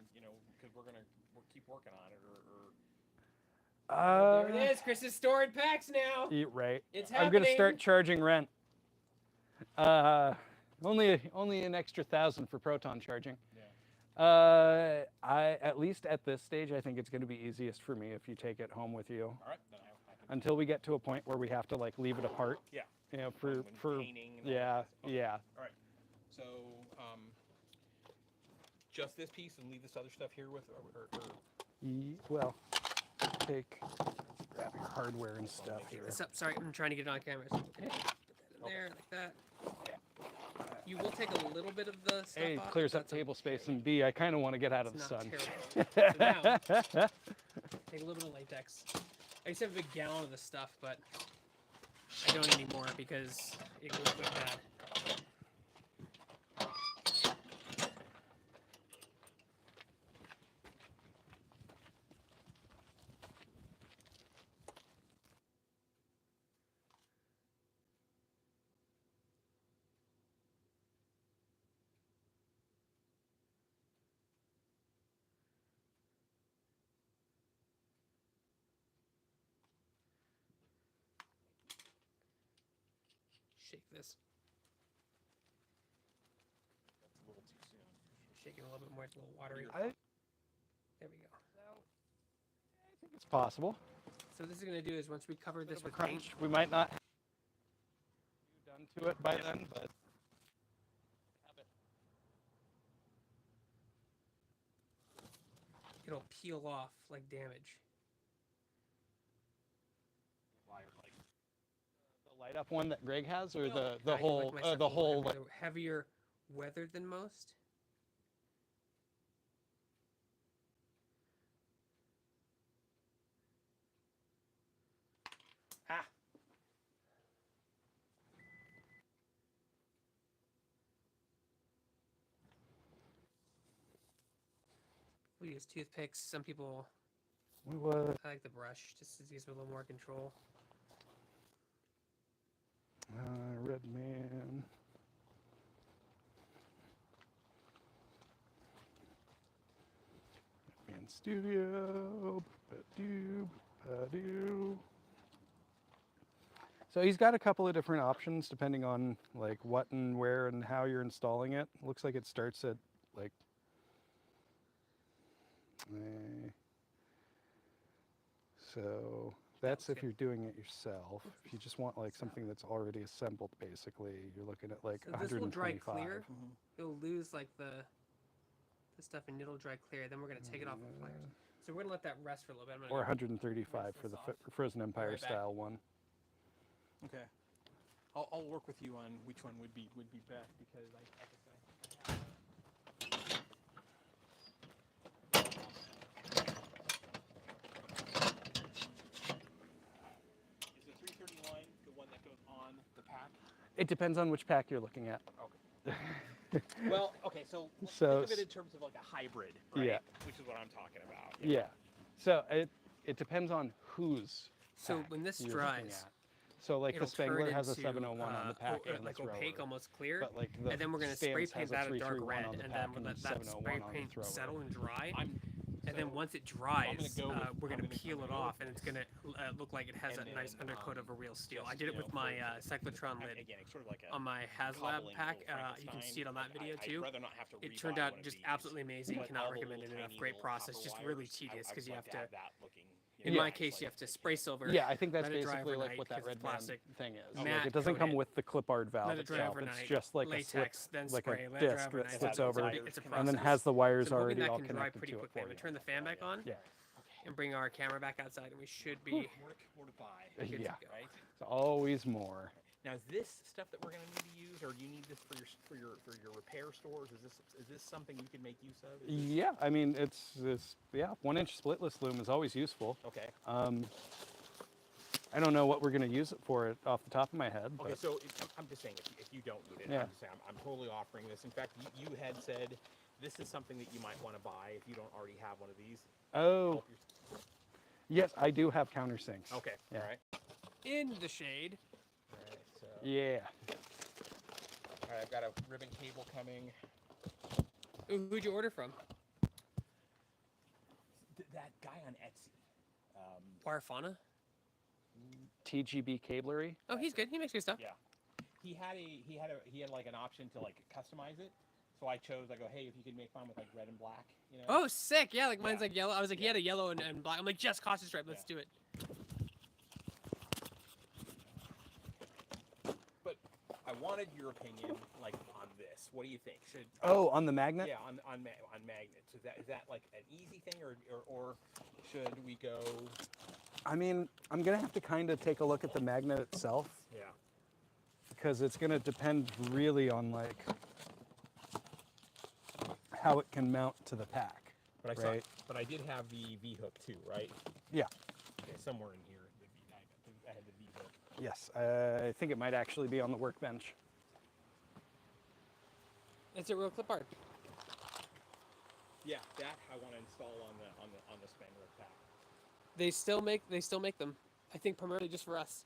Speaker 2: because we'll keep working on it, or
Speaker 3: There it is. Chris is storing packs now.
Speaker 1: Right.
Speaker 3: It's
Speaker 1: I'm gonna
Speaker 3: happening.
Speaker 1: start charging rent. Only an extra 1,000 for proton charging.
Speaker 2: yeah.
Speaker 1: I at least at this stage, I think it's going to be easiest for me if you take it home with you
Speaker 2: All right, then I can.
Speaker 1: until we get to a point where we have to like leave it apart.
Speaker 2: Yeah.
Speaker 1: For
Speaker 2: When painting and all
Speaker 1: yeah,
Speaker 2: that stuff. Okay.
Speaker 1: yeah.
Speaker 2: All right. So, just this piece and leave this other stuff here with, or
Speaker 1: Well, grab your hardware and stuff here.
Speaker 3: This up. Sorry, I'm trying to get it on camera. So, okay. Put that in there like that. You will take a little bit of the stuff
Speaker 1: A,
Speaker 3: off.
Speaker 1: clears
Speaker 3: but
Speaker 1: up
Speaker 3: that's
Speaker 1: table space, and B, I kind of want to get out of the
Speaker 3: It's
Speaker 1: sun.
Speaker 3: not terrible. So now, take a little bit of latex. I used to have a big gallon of this stuff, but I don't anymore because it goes quick bad. shake this.
Speaker 2: That's a little too soon.
Speaker 3: Shake it a little bit more. It's a little watery.
Speaker 1: I
Speaker 3: There we go.
Speaker 1: think it's possible.
Speaker 3: So what this is gonna do is once we cover this
Speaker 1: Bit of a
Speaker 3: with paint,
Speaker 1: crunch. We might not have done to it by then, but
Speaker 3: it'll peel off like damage.
Speaker 2: Like,
Speaker 1: the light up one that Greg has, or
Speaker 3: No,
Speaker 1: the
Speaker 3: I like
Speaker 1: whole
Speaker 3: my stuff a
Speaker 1: the
Speaker 3: little
Speaker 1: whole.
Speaker 3: heavier, heavier weathered than most.
Speaker 1: Ah.
Speaker 3: We use toothpicks. Some people,
Speaker 1: What?
Speaker 3: I like the brush, just to gives me a little more control.
Speaker 1: Red Man. Red Man Studio. Ba-doo, ba-doo. So he's got a couple of different options depending on like what and where and how you're installing it. Looks like it starts at like so that's if
Speaker 3: good.
Speaker 1: you're doing it yourself. If you just want like something that's already assembled, basically, you're looking at like
Speaker 3: So this will dry
Speaker 1: 125.
Speaker 3: clear. It'll lose like the stuff and it'll dry clear. Then we're gonna take it off the pliers. So we're gonna let that rest for a little bit. I'm gonna
Speaker 1: Or
Speaker 3: go
Speaker 1: 135
Speaker 3: rinse
Speaker 1: for the
Speaker 3: this
Speaker 1: Frozen Empire
Speaker 3: right back.
Speaker 1: style one.
Speaker 2: okay. I'll work with you on which one would be best because I Is the 331 the one that goes on the pack?
Speaker 1: It depends on which pack you're looking at.
Speaker 2: Okay. Well, okay, so let's
Speaker 1: So
Speaker 2: think of it in terms of like a hybrid, right?
Speaker 1: Yeah.
Speaker 2: Which is what I'm talking about.
Speaker 1: Yeah. So it depends on whose.
Speaker 3: So
Speaker 1: pack
Speaker 3: when this
Speaker 1: you're looking
Speaker 3: dries,
Speaker 1: at. So like the
Speaker 3: it'll
Speaker 1: Spangler
Speaker 3: turn
Speaker 1: has a
Speaker 3: into,
Speaker 1: 701 on the pack and
Speaker 3: like
Speaker 1: the
Speaker 3: opaque,
Speaker 1: thrower.
Speaker 3: almost clear.
Speaker 1: But like the
Speaker 3: And then we're gonna spray
Speaker 1: Stance
Speaker 3: paint
Speaker 1: has a
Speaker 3: that a dark
Speaker 1: 331
Speaker 3: red,
Speaker 1: on the
Speaker 3: and
Speaker 1: pack
Speaker 3: then we'll let that
Speaker 1: 701
Speaker 3: spray
Speaker 1: on the
Speaker 3: paint
Speaker 1: thrower.
Speaker 3: settle and dry. And then
Speaker 2: so-
Speaker 3: once it
Speaker 2: I'm
Speaker 3: dries,
Speaker 2: gonna go with-
Speaker 3: we're
Speaker 2: I'm
Speaker 3: gonna
Speaker 2: gonna-
Speaker 3: peel
Speaker 2: I'm
Speaker 3: it
Speaker 2: gonna go
Speaker 3: off,
Speaker 2: with
Speaker 3: and it's gonna look like it has
Speaker 2: And
Speaker 3: that nice
Speaker 2: then,
Speaker 3: undercoat of a real steel. I
Speaker 2: just,
Speaker 3: did it
Speaker 2: you
Speaker 3: with
Speaker 2: know,
Speaker 3: my
Speaker 2: for-
Speaker 3: cyclotron lid
Speaker 2: Again, it's sort of like a
Speaker 3: on my HasLab
Speaker 2: cobbling
Speaker 3: pack.
Speaker 2: little
Speaker 3: You can
Speaker 2: Frankenstein.
Speaker 3: see it on that video
Speaker 2: I'd
Speaker 3: too.
Speaker 2: rather not have to
Speaker 3: It
Speaker 2: rebuy
Speaker 3: turned
Speaker 2: one
Speaker 3: out
Speaker 2: of
Speaker 3: just
Speaker 2: these,
Speaker 3: absolutely amazing.
Speaker 2: but
Speaker 3: Cannot
Speaker 2: all the
Speaker 3: recommend
Speaker 2: little
Speaker 3: it enough.
Speaker 2: tiny
Speaker 3: Great
Speaker 2: little
Speaker 3: process.
Speaker 2: copper
Speaker 3: Just
Speaker 2: wires,
Speaker 3: really tedious
Speaker 2: I
Speaker 3: because
Speaker 2: would
Speaker 3: you
Speaker 2: like
Speaker 3: have
Speaker 2: to
Speaker 3: to.
Speaker 2: have that looking.
Speaker 3: In my case, you have to spray silver.
Speaker 1: Yeah, I think that's
Speaker 3: let it dry
Speaker 1: basically like
Speaker 3: overnight
Speaker 1: what that
Speaker 3: 'cause
Speaker 1: Red
Speaker 3: it's
Speaker 1: Man
Speaker 3: plastic.
Speaker 1: thing is.
Speaker 3: Matte
Speaker 1: Like it doesn't
Speaker 3: coat
Speaker 1: come
Speaker 3: it.
Speaker 1: with the clip-art valve
Speaker 3: Let it dry
Speaker 1: itself.
Speaker 3: overnight.
Speaker 1: It's just like
Speaker 3: Latex,
Speaker 1: a slip,
Speaker 3: then
Speaker 1: like
Speaker 3: spray.
Speaker 1: a
Speaker 3: Let it dry
Speaker 1: disc that
Speaker 3: overnight.
Speaker 1: slips
Speaker 2: It's
Speaker 1: over,
Speaker 3: It's a
Speaker 1: and then
Speaker 3: process.
Speaker 1: has the wires
Speaker 3: So I'm hoping
Speaker 1: already
Speaker 3: that
Speaker 1: all
Speaker 3: can dry
Speaker 1: connected
Speaker 3: pretty
Speaker 1: to it
Speaker 3: quickly. I'm
Speaker 1: for
Speaker 3: gonna
Speaker 1: you.
Speaker 3: turn the fan back on
Speaker 1: Yeah,
Speaker 3: and bring our camera back outside, and we should be
Speaker 2: More to buy,
Speaker 3: good
Speaker 1: yeah.
Speaker 3: to go.
Speaker 2: right?
Speaker 1: It's always more.
Speaker 2: Now, is this stuff that we're going to need to use, or do you need this for your repair stores? Is this something you can make use of? Is this-
Speaker 1: Yeah, I mean it's 1-inch splitless loom is always useful.
Speaker 2: Okay.
Speaker 1: I don't know what we're gonna use it for off the top of my head.
Speaker 2: Okay,
Speaker 1: But
Speaker 2: so I'm just saying, if you don't need it,
Speaker 1: Yeah.
Speaker 2: I'm just saying, I'm totally offering this. In fact, you had said this is something that you might want to buy if you don't already have one of these.
Speaker 1: oh
Speaker 2: Help your-
Speaker 1: yes, I do have countersinks.
Speaker 2: Okay,
Speaker 1: Yeah.
Speaker 2: all right.
Speaker 3: In the shade.
Speaker 2: All right, so,
Speaker 1: Yeah.
Speaker 2: all right, I've got a ribbon cable coming.
Speaker 3: Ooh, who'd you order from?
Speaker 2: That guy on Etsy.
Speaker 3: Warfana.
Speaker 1: TGB Cablery.
Speaker 3: Oh, he's good. He makes good stuff.
Speaker 2: Yeah. He had like an option to like customize it. So I chose, I go, hey, if you could make mine with like red and black, you know?
Speaker 3: Oh, sick. Yeah, like mine's
Speaker 2: Yeah.
Speaker 3: like yellow. I was like, he had a yellow and black. I'm like, just cost stripe. Let's
Speaker 2: Yeah.
Speaker 3: do it.
Speaker 2: But I wanted your opinion, like, on this. What do you think? Should
Speaker 1: Oh, on the magnet.
Speaker 2: yeah, on magnets. Is that like an easy thing, or should we go?
Speaker 1: I mean, I'm gonna have to kind of take a look at the magnet itself
Speaker 2: Yeah.
Speaker 1: because it's gonna depend really on like how it can mount to the pack.
Speaker 2: But
Speaker 1: Right.
Speaker 2: But I did have the V hook too, right?
Speaker 1: Yeah.
Speaker 2: Okay, somewhere in here, I had the V hook.
Speaker 1: Yes, I think it might actually be on the workbench.
Speaker 3: It's a real clip art.
Speaker 2: Yeah, that I want to install on the Spangler pack.
Speaker 3: They still make them. I think primarily just for us.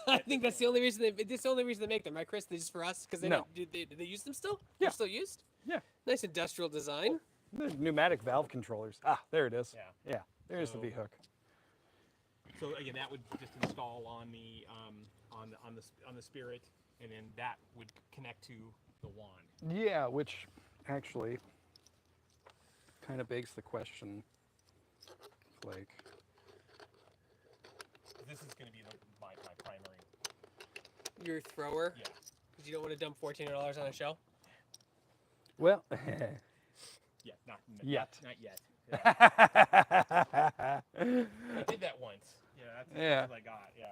Speaker 3: I think that's the only reason they make them, right, Chris? They're just for us because they
Speaker 1: No.
Speaker 3: don't. Do they use them still?
Speaker 1: Yeah.
Speaker 3: They're still used.
Speaker 1: Yeah.
Speaker 3: Nice industrial design.
Speaker 1: The pneumatic valve controllers. Ah, there it is.
Speaker 2: Yeah.
Speaker 1: Yeah, there's the
Speaker 2: So-
Speaker 1: V hook.
Speaker 2: So again, that would just install on the on the Spirit. and then that would connect to the wand.
Speaker 1: Yeah, which actually kind of begs the question, like,
Speaker 2: This is going to be my primary.
Speaker 3: Your thrower?
Speaker 2: Yeah.
Speaker 3: Because you don't want to dump $1,400 on a shell?
Speaker 1: well,
Speaker 2: Yeah.
Speaker 1: Yet.
Speaker 2: Not yet. Yeah. I did that once. Yeah. That's what I got. Yeah.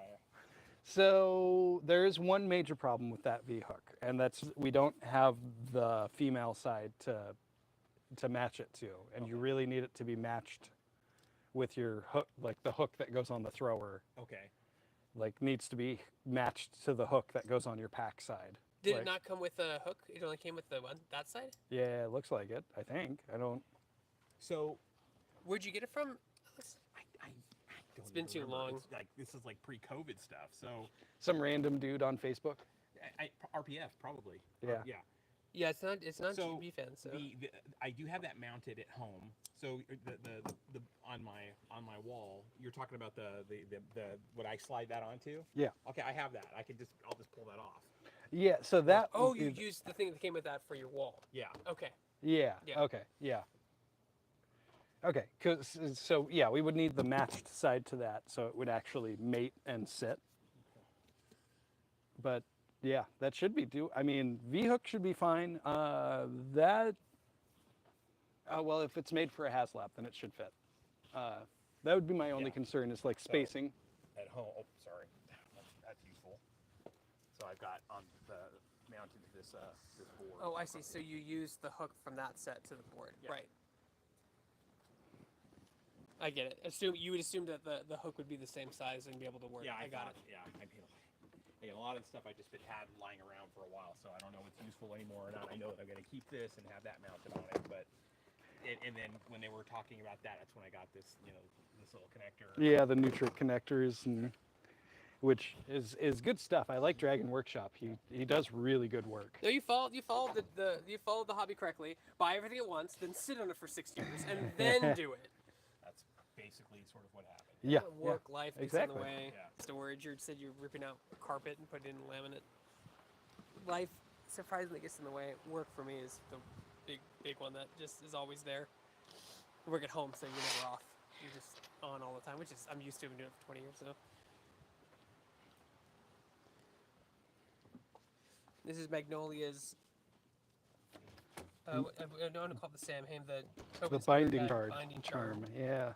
Speaker 1: so there's one major problem with that V-hook, and that's we don't have the female side to match it to, and you really need it to be matched with your hook, like the hook that goes on the thrower,
Speaker 2: Okay.
Speaker 1: like needs to be matched to the hook that goes on your pack side.
Speaker 3: Did
Speaker 1: Like,
Speaker 3: it not come with a hook? It only came with the one that side?
Speaker 1: Yeah, it looks like it. I think. I don't.
Speaker 2: So
Speaker 3: Where'd you get it from?
Speaker 2: I don't
Speaker 3: It's been
Speaker 2: even
Speaker 3: too
Speaker 2: remember.
Speaker 3: long.
Speaker 2: It's like this is like pre-COVID stuff. So
Speaker 1: Some random dude on Facebook.
Speaker 2: RPF probably.
Speaker 1: Yeah.
Speaker 2: Yeah.
Speaker 3: Yeah, it's not
Speaker 2: So
Speaker 3: GB fan, so.
Speaker 2: the I do have that mounted at home. So the on my wall, you're talking about the what I slide that onto?
Speaker 1: Yeah.
Speaker 2: Okay, I have that. I'll just pull that off.
Speaker 1: Yeah. So that.
Speaker 3: Oh, you used the thing that came with that for your wall.
Speaker 2: Yeah.
Speaker 3: Okay.
Speaker 1: Yeah.
Speaker 3: Yeah.
Speaker 1: Okay. Yeah. Okay. So yeah, we would need the matched side to that, so it would actually mate and sit. But yeah, that should be I mean, V-hook should be fine. That. Well, if it's made for a HasLab, then it should fit. That would be my only
Speaker 2: Yeah.
Speaker 1: concern is like spacing.
Speaker 2: At home. Oh, sorry. That's useful. So I've got on the mounted to this board.
Speaker 3: Oh, I see. So you used the hook from that set to the board.
Speaker 2: Yeah.
Speaker 3: Right. I get it. You would assume that the hook would be the same size and be able to work.
Speaker 2: Yeah,
Speaker 3: I got
Speaker 2: thought,
Speaker 3: it.
Speaker 2: Yeah, a lot of the stuff I just had lying around for a while, so I don't know if it's useful anymore or not. I know that I'm going to keep this and have that mounted on it, but and then when they were talking about that, that's when I got this, this little connector.
Speaker 1: Yeah, the Nutric connectors, and which is good stuff. I like Dragon Workshop. He does really good work.
Speaker 3: No, you followed the hobby correctly. Buy everything at once, then sit on it for 6 years, and then do it.
Speaker 2: That's basically sort of what happened.
Speaker 1: Yeah.
Speaker 3: Work life gets
Speaker 1: exactly.
Speaker 3: in the way.
Speaker 2: Yeah.
Speaker 3: Storage. You said you're ripping out carpet and putting in laminate. Life surprisingly gets in the way. Work for me is the big one that just is always there. I work at home, so you're never off. You're just on all the time, which is I'm used to. I've been doing it for 20 years, so. This is Magnolia's. I don't want to call it the Sam Hain, the
Speaker 1: The
Speaker 3: Tobin's
Speaker 1: binding
Speaker 3: Card
Speaker 1: card
Speaker 3: binding
Speaker 1: charm. Yeah.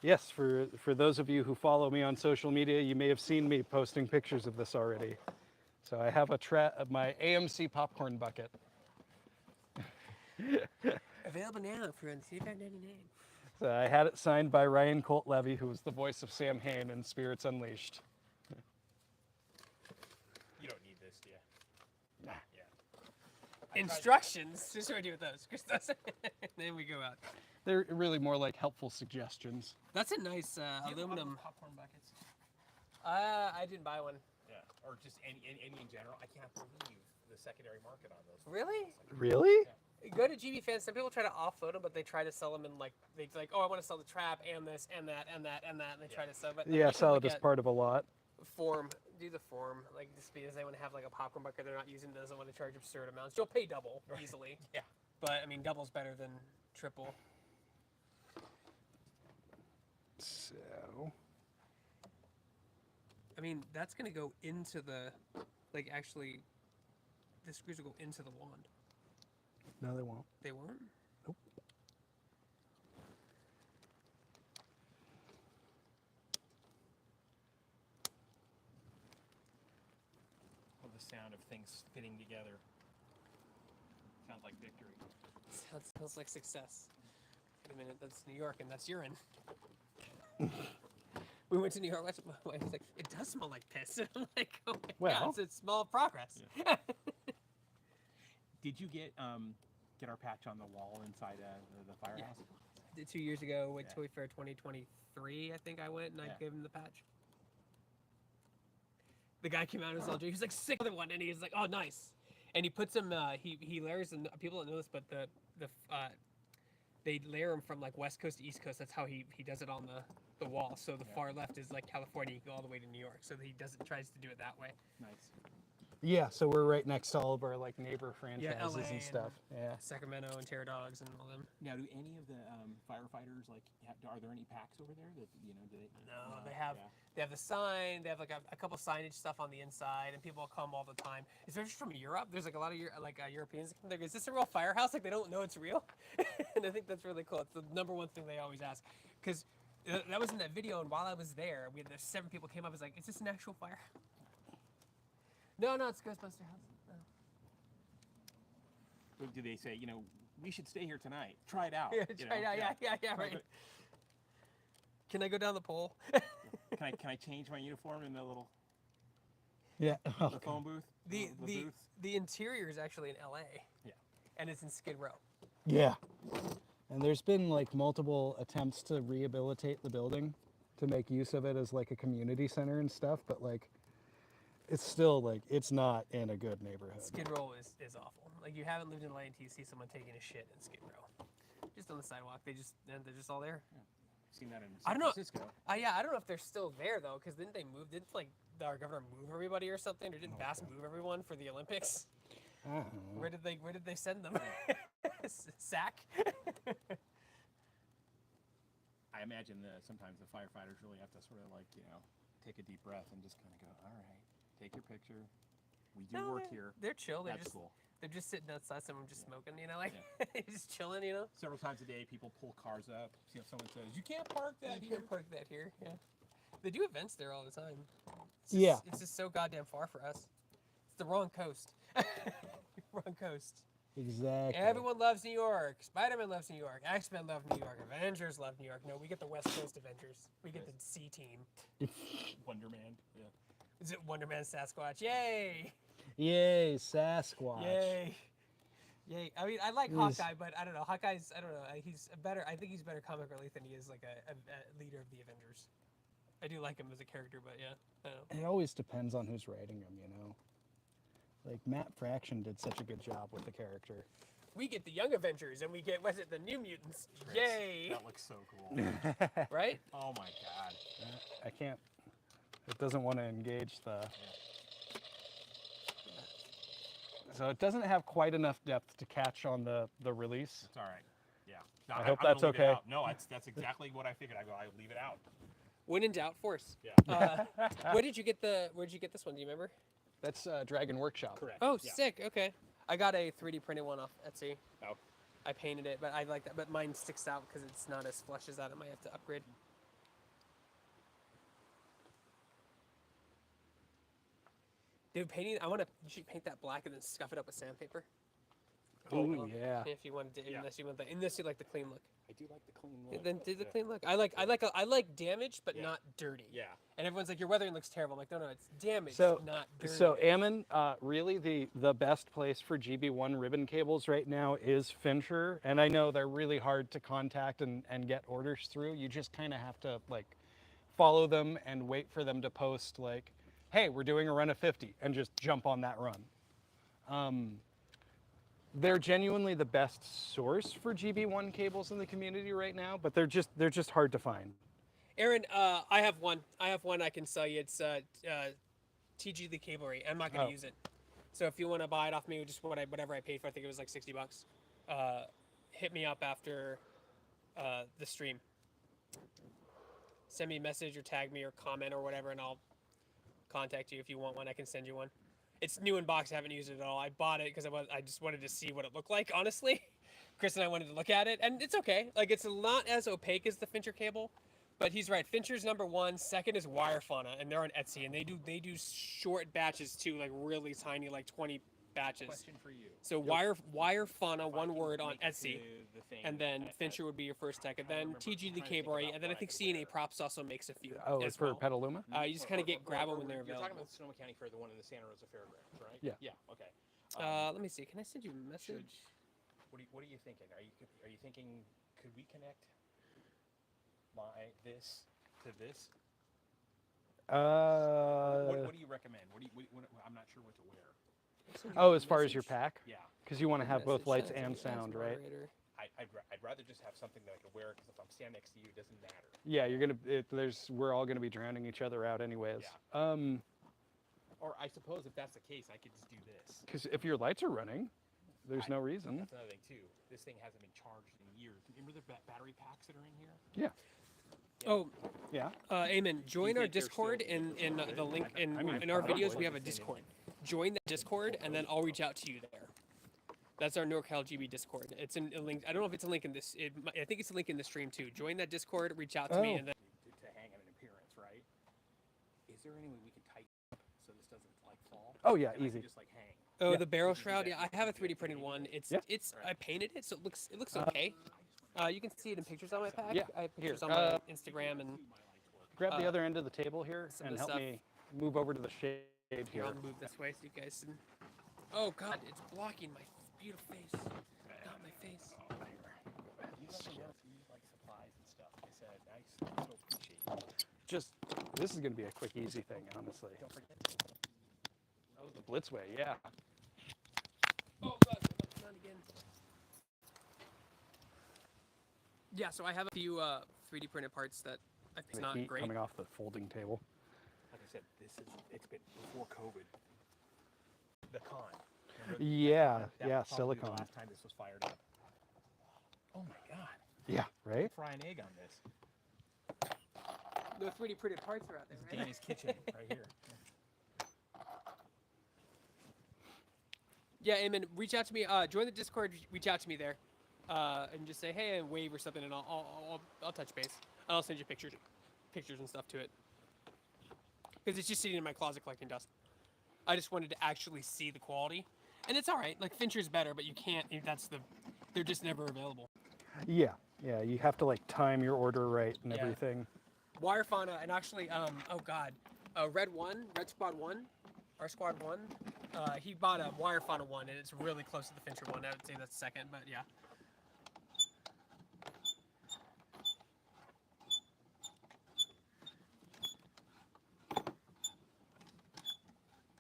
Speaker 1: Yes, for those of you who follow me on social media, you may have seen me posting pictures of this already. So I have my AMC popcorn bucket.
Speaker 3: Available now for $35.99.
Speaker 1: So I had it signed by Ryan Colt Levy, who was the voice of Sam Hain in Spirits Unleashed.
Speaker 2: You don't need this, do you?
Speaker 1: Nah.
Speaker 2: Yeah.
Speaker 3: Instructions. Just what I do with those. Chris does. Then we go out.
Speaker 1: They're really more like helpful suggestions.
Speaker 3: That's a nice
Speaker 2: Do you have
Speaker 3: aluminum.
Speaker 2: popcorn buckets.
Speaker 3: I didn't buy one.
Speaker 2: Yeah, or just any in general. I can't believe the secondary market on those.
Speaker 3: Really?
Speaker 1: Really?
Speaker 3: Go to GB Fans. Some people try to offload them, but they try to sell them in like oh, I want to sell the trap and this and that and that and that, and they try to sell. But
Speaker 1: Yeah,
Speaker 3: you can
Speaker 1: sell
Speaker 3: look
Speaker 1: it as
Speaker 3: at
Speaker 1: part of a lot.
Speaker 3: form. Do the form like just because they want to have like a popcorn bucket they're not using, doesn't want to charge absurd amounts. You'll pay double easily.
Speaker 2: Yeah.
Speaker 3: But I mean, double's better than triple.
Speaker 1: So,
Speaker 3: I mean, that's gonna go into the, like actually, the screws will go into the wand.
Speaker 1: no, they won't.
Speaker 3: They won't?
Speaker 1: Nope.
Speaker 2: Well, the sound of things fitting together. Sounds like victory.
Speaker 3: Sounds like success. Wait a minute, that's New York and that's urine. We went to New York. My wife was like, "It does smell like piss." And I'm like, "Oh my
Speaker 1: Well.
Speaker 3: God, it's small progress."
Speaker 2: Did you get our patch on the wall inside the firehouse?
Speaker 3: 2 years ago with
Speaker 2: Yeah.
Speaker 3: Toy Fair 2023, I think I went and I
Speaker 2: Yeah.
Speaker 3: gave him the patch. The guy came out and was all he's like, "Sick other one," and he's like, "Oh, nice." And he puts them. He layers, and people don't know this, but the they layer them from like west coast to east coast. That's how he does it on the wall. So the far left is like California, you go all the way to New York. So he tries to do it that way.
Speaker 2: Nice.
Speaker 1: Yeah, so we're right next to all of our like neighbor franchises
Speaker 3: LA
Speaker 1: and stuff. Yeah.
Speaker 3: Sacramento and Terror Dogs and all them.
Speaker 2: Now, do any of the firefighters are there any packs over there that do they?
Speaker 3: No, they have the sign. They have like a couple signage stuff on the inside, and people come all the time. Especially from Europe. There's like a lot of Europeans that come there. Is this a real firehouse? Like they don't know it's real, and I think that's really cool. It's the number one thing they always ask, because that was in that video. And while I was there, there's 7 people came up. Was like, "Is this an actual fire?" No, it's Ghostbusters house. No.
Speaker 2: Do they say, we should stay here tonight? Try it out.
Speaker 3: Yeah, try it out. Yeah, right. Can I go down the pole?
Speaker 2: Can I change my uniform in the little
Speaker 1: Yeah.
Speaker 2: the phone booth?
Speaker 3: The
Speaker 2: booth?
Speaker 3: the interior is actually in LA.
Speaker 2: Yeah.
Speaker 3: And it's in Skid Row.
Speaker 1: Yeah. And there's been like multiple attempts to rehabilitate the building to make use of it as like a community center and stuff, but like it's still like it's not in a good neighborhood.
Speaker 3: Skid Row is awful. Like you haven't lived in LA until you see someone taking a shit in Skid Row. Just on the sidewalk. They're just all there.
Speaker 2: Yeah. Seen that in
Speaker 3: I
Speaker 2: San
Speaker 3: don't know.
Speaker 2: Francisco.
Speaker 3: Yeah, I don't know if they're still there though, because didn't they move? Didn't like our governor move everybody or something, or didn't Bass move everyone for the Olympics?
Speaker 1: I don't know.
Speaker 3: Where did they send them? Sack.
Speaker 2: I imagine that sometimes the firefighters really have to sort of take a deep breath and just kind of go, all right, take your picture. We do work here.
Speaker 3: They're chill.
Speaker 2: That's cool.
Speaker 3: They're just sitting outside, someone just smoking, like
Speaker 2: Yeah.
Speaker 3: just chilling,
Speaker 2: Several times a day, people pull cars up. Someone says, "You can't park that
Speaker 3: You
Speaker 2: here."
Speaker 3: can't park that here. Yeah, they do events there all the time. It's just so goddamn far for us. It's the wrong coast. Wrong coast.
Speaker 1: Exactly.
Speaker 3: Everyone loves New York. Spider-Man loves New York. X-Men love New York. Avengers love New York. No, we get the West Coast Avengers. We get the C team.
Speaker 2: Wonder Man. Yeah.
Speaker 3: Is it Wonder Man Sasquatch? Yay!
Speaker 1: Yay, Sasquatch.
Speaker 3: Yay! Yay! I mean, I like Hawkeye, but I don't know. Hawkeye's, I don't know. He's better. I think he's better comic relief than he is like a leader of the Avengers. I do like him as a character, but yeah, I don't know.
Speaker 1: It always depends on who's writing them, Like Matt Fraction did such a good job with the character.
Speaker 3: We get the Young Avengers, and we get the New Mutants.
Speaker 2: Chris,
Speaker 3: Yay!
Speaker 2: That looks so cool.
Speaker 3: Right?
Speaker 2: Oh my God.
Speaker 1: I can't. It doesn't want to engage the. So it doesn't have quite enough depth to catch on the release.
Speaker 2: It's all right. Yeah. No,
Speaker 1: I hope
Speaker 2: I'm gonna
Speaker 1: that's
Speaker 2: leave it
Speaker 1: okay.
Speaker 2: out. No, that's exactly what I figured. I leave it out.
Speaker 3: When in doubt, force.
Speaker 2: Yeah.
Speaker 3: Where'd you get this one? Do you remember?
Speaker 1: That's Dragon Workshop.
Speaker 2: Correct.
Speaker 3: Oh,
Speaker 2: Yeah.
Speaker 3: sick. Okay. I got a 3D printed one off Etsy.
Speaker 2: Oh.
Speaker 3: I painted it, but I like that. But mine sticks out because it's not as flush as that. I might have to upgrade. Dude, painting. You should paint that black and then scuff it up with sandpaper.
Speaker 1: Ooh, yeah.
Speaker 3: If you wanted to,
Speaker 2: Yeah.
Speaker 3: unless you like the clean look.
Speaker 2: I do like the clean look.
Speaker 3: Then do the
Speaker 2: Yeah.
Speaker 3: clean look. I like damage, but
Speaker 2: Yeah.
Speaker 3: not dirty.
Speaker 2: Yeah.
Speaker 3: And everyone's like, your weathering looks terrible. I'm like, no, it's damaged,
Speaker 1: So,
Speaker 3: not dirty.
Speaker 1: so Ammon, really the best place for GB1 ribbon cables right now is Fincher, and I know they're really hard to contact and get orders through. You just kind of have to like follow them and wait for them to post like, hey, we're doing a run of 50, and just jump on that run. They're genuinely the best source for GB1 cables in the community right now, but they're just hard to find.
Speaker 3: Aaron, I have one. I can sell you. It's TG the Cablery. I'm not gonna use it. So if you want to buy it off me, just whatever I paid for, I think it was like $60. Hit me up after the stream. Send me a message or tag me or comment or whatever, and I'll contact you if you want one. I can send you one. It's new in box. I haven't used it at all. I bought it because I just wanted to see what it looked like. Honestly, Chris and I wanted to look at it, and it's okay. Like it's not as opaque as the Fincher cable, but he's right. Fincher's #1. Second is Wirefauna, and they're on Etsy, and they do short batches too, like really tiny, like 20 batches.
Speaker 2: Question for you.
Speaker 3: So Wirefauna, one word on
Speaker 2: Link to
Speaker 3: Etsy,
Speaker 2: the thing
Speaker 3: and then
Speaker 2: at-
Speaker 3: Fincher would be your first tech, and
Speaker 2: I
Speaker 3: then
Speaker 2: remember
Speaker 3: TG the
Speaker 2: trying to think
Speaker 3: Cablery,
Speaker 2: about
Speaker 3: and then I
Speaker 2: what
Speaker 3: think
Speaker 2: I could
Speaker 3: CNA
Speaker 2: wear.
Speaker 3: Props also makes a few.
Speaker 1: Oh,
Speaker 3: as
Speaker 1: it's for
Speaker 3: well.
Speaker 1: Petaluma?
Speaker 3: You just kind of get grab them when they're
Speaker 2: You're talking
Speaker 3: available.
Speaker 2: about the Sonoma County Fair, the one in the Santa Rosa Fairgrounds, right?
Speaker 1: Yeah.
Speaker 2: Yeah. Okay.
Speaker 3: Let me see. Can I send you a
Speaker 2: Should,
Speaker 3: message?
Speaker 2: what are you thinking? Are you thinking could we connect this to this? What do you recommend? What I'm not sure what to wear.
Speaker 3: I'll send you
Speaker 1: Oh,
Speaker 3: a
Speaker 1: as far as your
Speaker 3: message.
Speaker 1: pack?
Speaker 2: Yeah.
Speaker 1: Because you want to have both
Speaker 3: Message
Speaker 1: lights
Speaker 3: sent to
Speaker 1: and
Speaker 3: the
Speaker 1: sound, right?
Speaker 3: moderator.
Speaker 2: I'd rather just have something that I can wear, because if I'm standing next to you, it doesn't matter.
Speaker 1: Yeah, we're all gonna be drowning each other out anyways.
Speaker 2: Yeah. Or I suppose if that's the case, I could just do this.
Speaker 1: Because if your lights are running, there's no reason.
Speaker 2: That's another thing too. This thing hasn't been charged in years. Remember the battery packs that are in here?
Speaker 1: Yeah.
Speaker 3: Oh,
Speaker 1: Yeah.
Speaker 3: Amen. Join our
Speaker 2: think they're
Speaker 3: Discord
Speaker 2: still-
Speaker 3: in the link in our videos. We have a Discord. Join the Discord, and then I'll reach out to you there. That's our NorCal GB Discord. It's in a link. I don't know if it's a link in this. I think it's a link in the stream too. Join that Discord. Reach out to me, and then
Speaker 2: To hang on an appearance, right? Is there any way we can tighten up so this doesn't like fall?
Speaker 1: Oh yeah,
Speaker 2: And I can
Speaker 1: easy.
Speaker 2: just like hang.
Speaker 3: oh,
Speaker 1: Yeah.
Speaker 3: the barrel shroud. Yeah, I have a 3D printed one. It's
Speaker 1: Yeah.
Speaker 3: I painted it, so it looks okay. You can see it in pictures on my pack.
Speaker 1: Yeah,
Speaker 3: I have pictures
Speaker 1: here,
Speaker 3: on my Instagram, and
Speaker 1: Grab the other end of the table here
Speaker 3: some of
Speaker 1: and
Speaker 3: the
Speaker 1: help
Speaker 3: stuff.
Speaker 1: me move over to the shade
Speaker 3: here
Speaker 1: here.
Speaker 3: I'll move this way so you guys can. Oh God, it's blocking my beautiful face. Not my face.
Speaker 2: You let me know if you need like supplies and stuff. I said, I so appreciate it.
Speaker 1: Just this is gonna be a quick, easy thing, honestly.
Speaker 2: Don't forget.
Speaker 1: Oh, the Blitzway, yeah.
Speaker 3: Oh God, not again. Yeah, so I have a few 3D printed parts that I think is
Speaker 1: The
Speaker 3: not
Speaker 1: heat
Speaker 3: great.
Speaker 1: coming off the folding table.
Speaker 2: Like I said, it's been before COVID. The con.
Speaker 1: Yeah,
Speaker 2: That
Speaker 1: yeah,
Speaker 2: was probably
Speaker 1: silicone.
Speaker 2: The last time this was fired up. Oh my God.
Speaker 1: Yeah, right?
Speaker 2: Fry an egg on this.
Speaker 3: The 3D printed parts are out there, right?
Speaker 2: Danny's kitchen right here.
Speaker 3: Yeah, Eamon, reach out to me. Join the Discord. Reach out to me there, and just say hey and wave or something, and I'll touch base. And I'll send you pictures and stuff to it. Because it's just sitting in my closet collecting dust. I just wanted to actually see the quality, and it's all right. Like Fincher's better, but you can't. They're just never available.
Speaker 1: Yeah, yeah. You have to like time your order right and
Speaker 3: Yeah.
Speaker 1: everything.
Speaker 3: Wire fauna, and actually, oh God, Red Squad 1, our Squad 1, he bought a Wire fauna 1, and it's really close to the Fincher 1. I would say that's second, but yeah.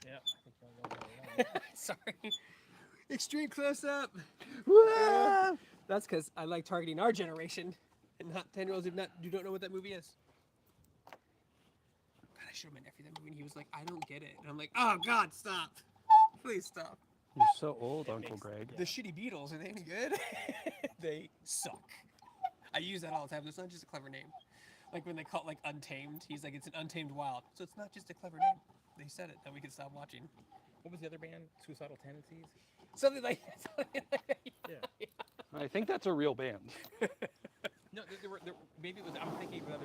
Speaker 2: Yeah, I think you're going to
Speaker 3: Sorry. Extreme close up.
Speaker 1: Whoa!
Speaker 3: That's because I like targeting our generation and not 10-year-olds who don't know what that movie is. God, I showed my nephew that movie and he was like, I don't get it. And I'm like, oh God, stop. Please stop.
Speaker 1: You're so old, Uncle
Speaker 2: makes-
Speaker 1: Greg.
Speaker 3: The shitty Beatles, are they any good? They suck. I use that all the time. It's not just a clever name. Like when they call it like Untamed, he's like, it's an untamed wild. So it's not just a clever name. They said it, then we can stop watching.
Speaker 2: What was the other band? Suicidal Tendencies?
Speaker 3: Something like that.
Speaker 2: Yeah.
Speaker 1: I think that's a real band.
Speaker 2: No, maybe it was, I'm thinking of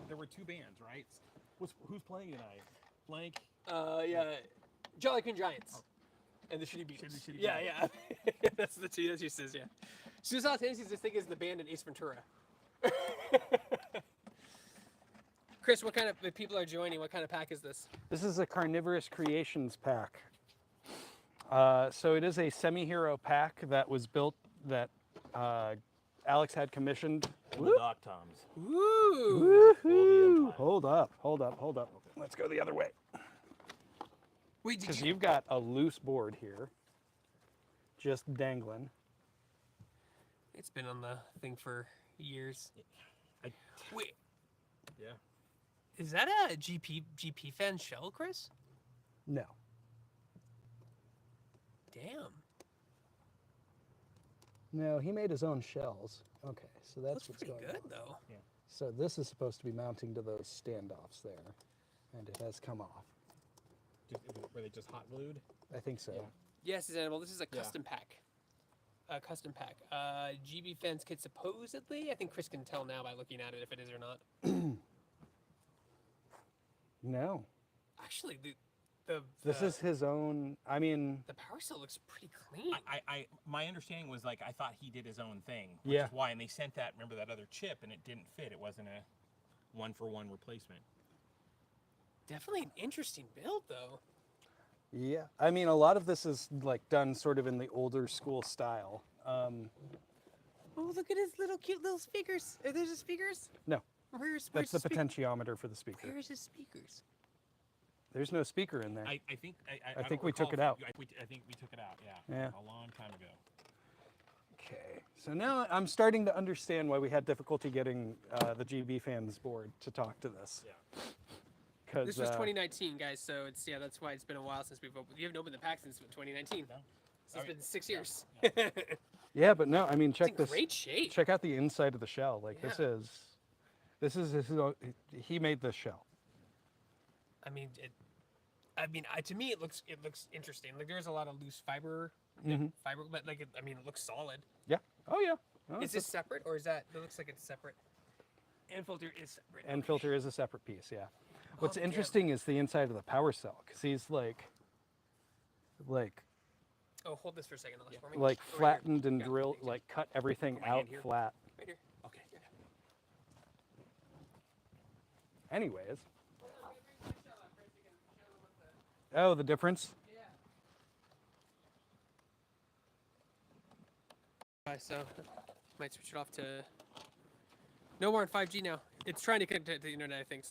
Speaker 2: there were two bands, right? Who's playing tonight? Blank?
Speaker 3: Yeah. Jolly Green Giants. And the Shitty Beatles.
Speaker 2: Shitty
Speaker 3: Yeah,
Speaker 2: Giants.
Speaker 3: yeah. That's the two. That's your says, yeah. Suicide Tendencies, this thing is the band in Ace Ventura. Chris, what kind of, if people are joining, what kind of pack is this?
Speaker 1: This is a Carnivorous Creations pack. So it is a semi-hero pack that was built that Alex had commissioned.
Speaker 2: The Doc Toms.
Speaker 3: Ooh.
Speaker 1: Woohoo! Hold up, hold up, hold up. Let's go the other way.
Speaker 3: Wait, did
Speaker 1: Because
Speaker 3: you?
Speaker 1: you've got a loose board here, just dangling.
Speaker 3: It's been on the thing for years. Wait,
Speaker 2: Yeah.
Speaker 3: is that a GP fan shell, Chris?
Speaker 1: No.
Speaker 3: Damn.
Speaker 1: No, he made his own shells. Okay, so that's
Speaker 3: Looks
Speaker 1: what's
Speaker 3: pretty
Speaker 1: going
Speaker 3: good,
Speaker 1: on.
Speaker 3: though.
Speaker 1: So this is supposed to be mounting to those standoffs there, and it has come off.
Speaker 2: Were they just hot glued?
Speaker 1: I think so.
Speaker 2: Yeah.
Speaker 3: Yes, it's animal. This is a
Speaker 2: Yeah.
Speaker 3: custom pack. A custom pack. GB Fans kit supposedly. I think Chris can tell now by looking at it if it is or not.
Speaker 1: No,
Speaker 3: Actually,
Speaker 1: this is his own. I mean,
Speaker 3: the power cell looks pretty clean.
Speaker 2: My understanding was like I thought he did his own thing. Which
Speaker 1: Yeah.
Speaker 2: is why, and they sent that. Remember that other chip, and it didn't fit. It wasn't a one-for-one replacement.
Speaker 3: Definitely an interesting build, though.
Speaker 1: yeah. I mean, a lot of this is like done sort of in the older school style.
Speaker 3: Oh, look at his little cute little speakers. Are those his speakers?
Speaker 1: No,
Speaker 3: Where's
Speaker 1: that's the
Speaker 3: his
Speaker 1: potentiometer for the speaker.
Speaker 3: Where's his speakers?
Speaker 1: There's no speaker in there.
Speaker 2: I think
Speaker 1: I
Speaker 2: don't
Speaker 1: think we took
Speaker 2: recall
Speaker 1: it out.
Speaker 2: I think we took it out. Yeah.
Speaker 1: Yeah.
Speaker 2: A long time ago.
Speaker 1: Okay, So now I'm starting to understand why we had difficulty getting the GB fans board to talk to this.
Speaker 2: Yeah.
Speaker 1: Because
Speaker 3: This was 2019, guys. So it's that's why it's been a while since we've opened. You haven't opened the pack since 2019.
Speaker 2: No.
Speaker 3: So it's been 6 years.
Speaker 1: yeah, but no, I mean, check
Speaker 3: It's in
Speaker 1: this.
Speaker 3: great shape.
Speaker 1: Check out the inside of the shell. Like
Speaker 3: Yeah.
Speaker 1: this is his own, he made this shell.
Speaker 3: I mean, to me, it looks interesting. Like there's a lot of loose fiber, but like I mean, it looks solid.
Speaker 1: Yeah. Oh yeah. Oh,
Speaker 3: Is this separate or is that? It looks like it's separate. And filter is separate.
Speaker 1: and filter is a separate piece. Yeah. What's
Speaker 3: damn.
Speaker 1: interesting is the inside of the power cell, because he's like
Speaker 3: Oh, hold this for a second. For me.
Speaker 1: like
Speaker 3: Over here.
Speaker 1: flattened and
Speaker 3: Yeah,
Speaker 1: drilled,
Speaker 3: thanks.
Speaker 1: like cut everything
Speaker 2: Put my
Speaker 1: out
Speaker 2: hand here.
Speaker 1: flat.
Speaker 3: Right here.
Speaker 2: Okay.
Speaker 1: Anyways. Oh, the difference?
Speaker 3: So might switch it off to no more on 5G now. It's trying to connect to the internet, I think.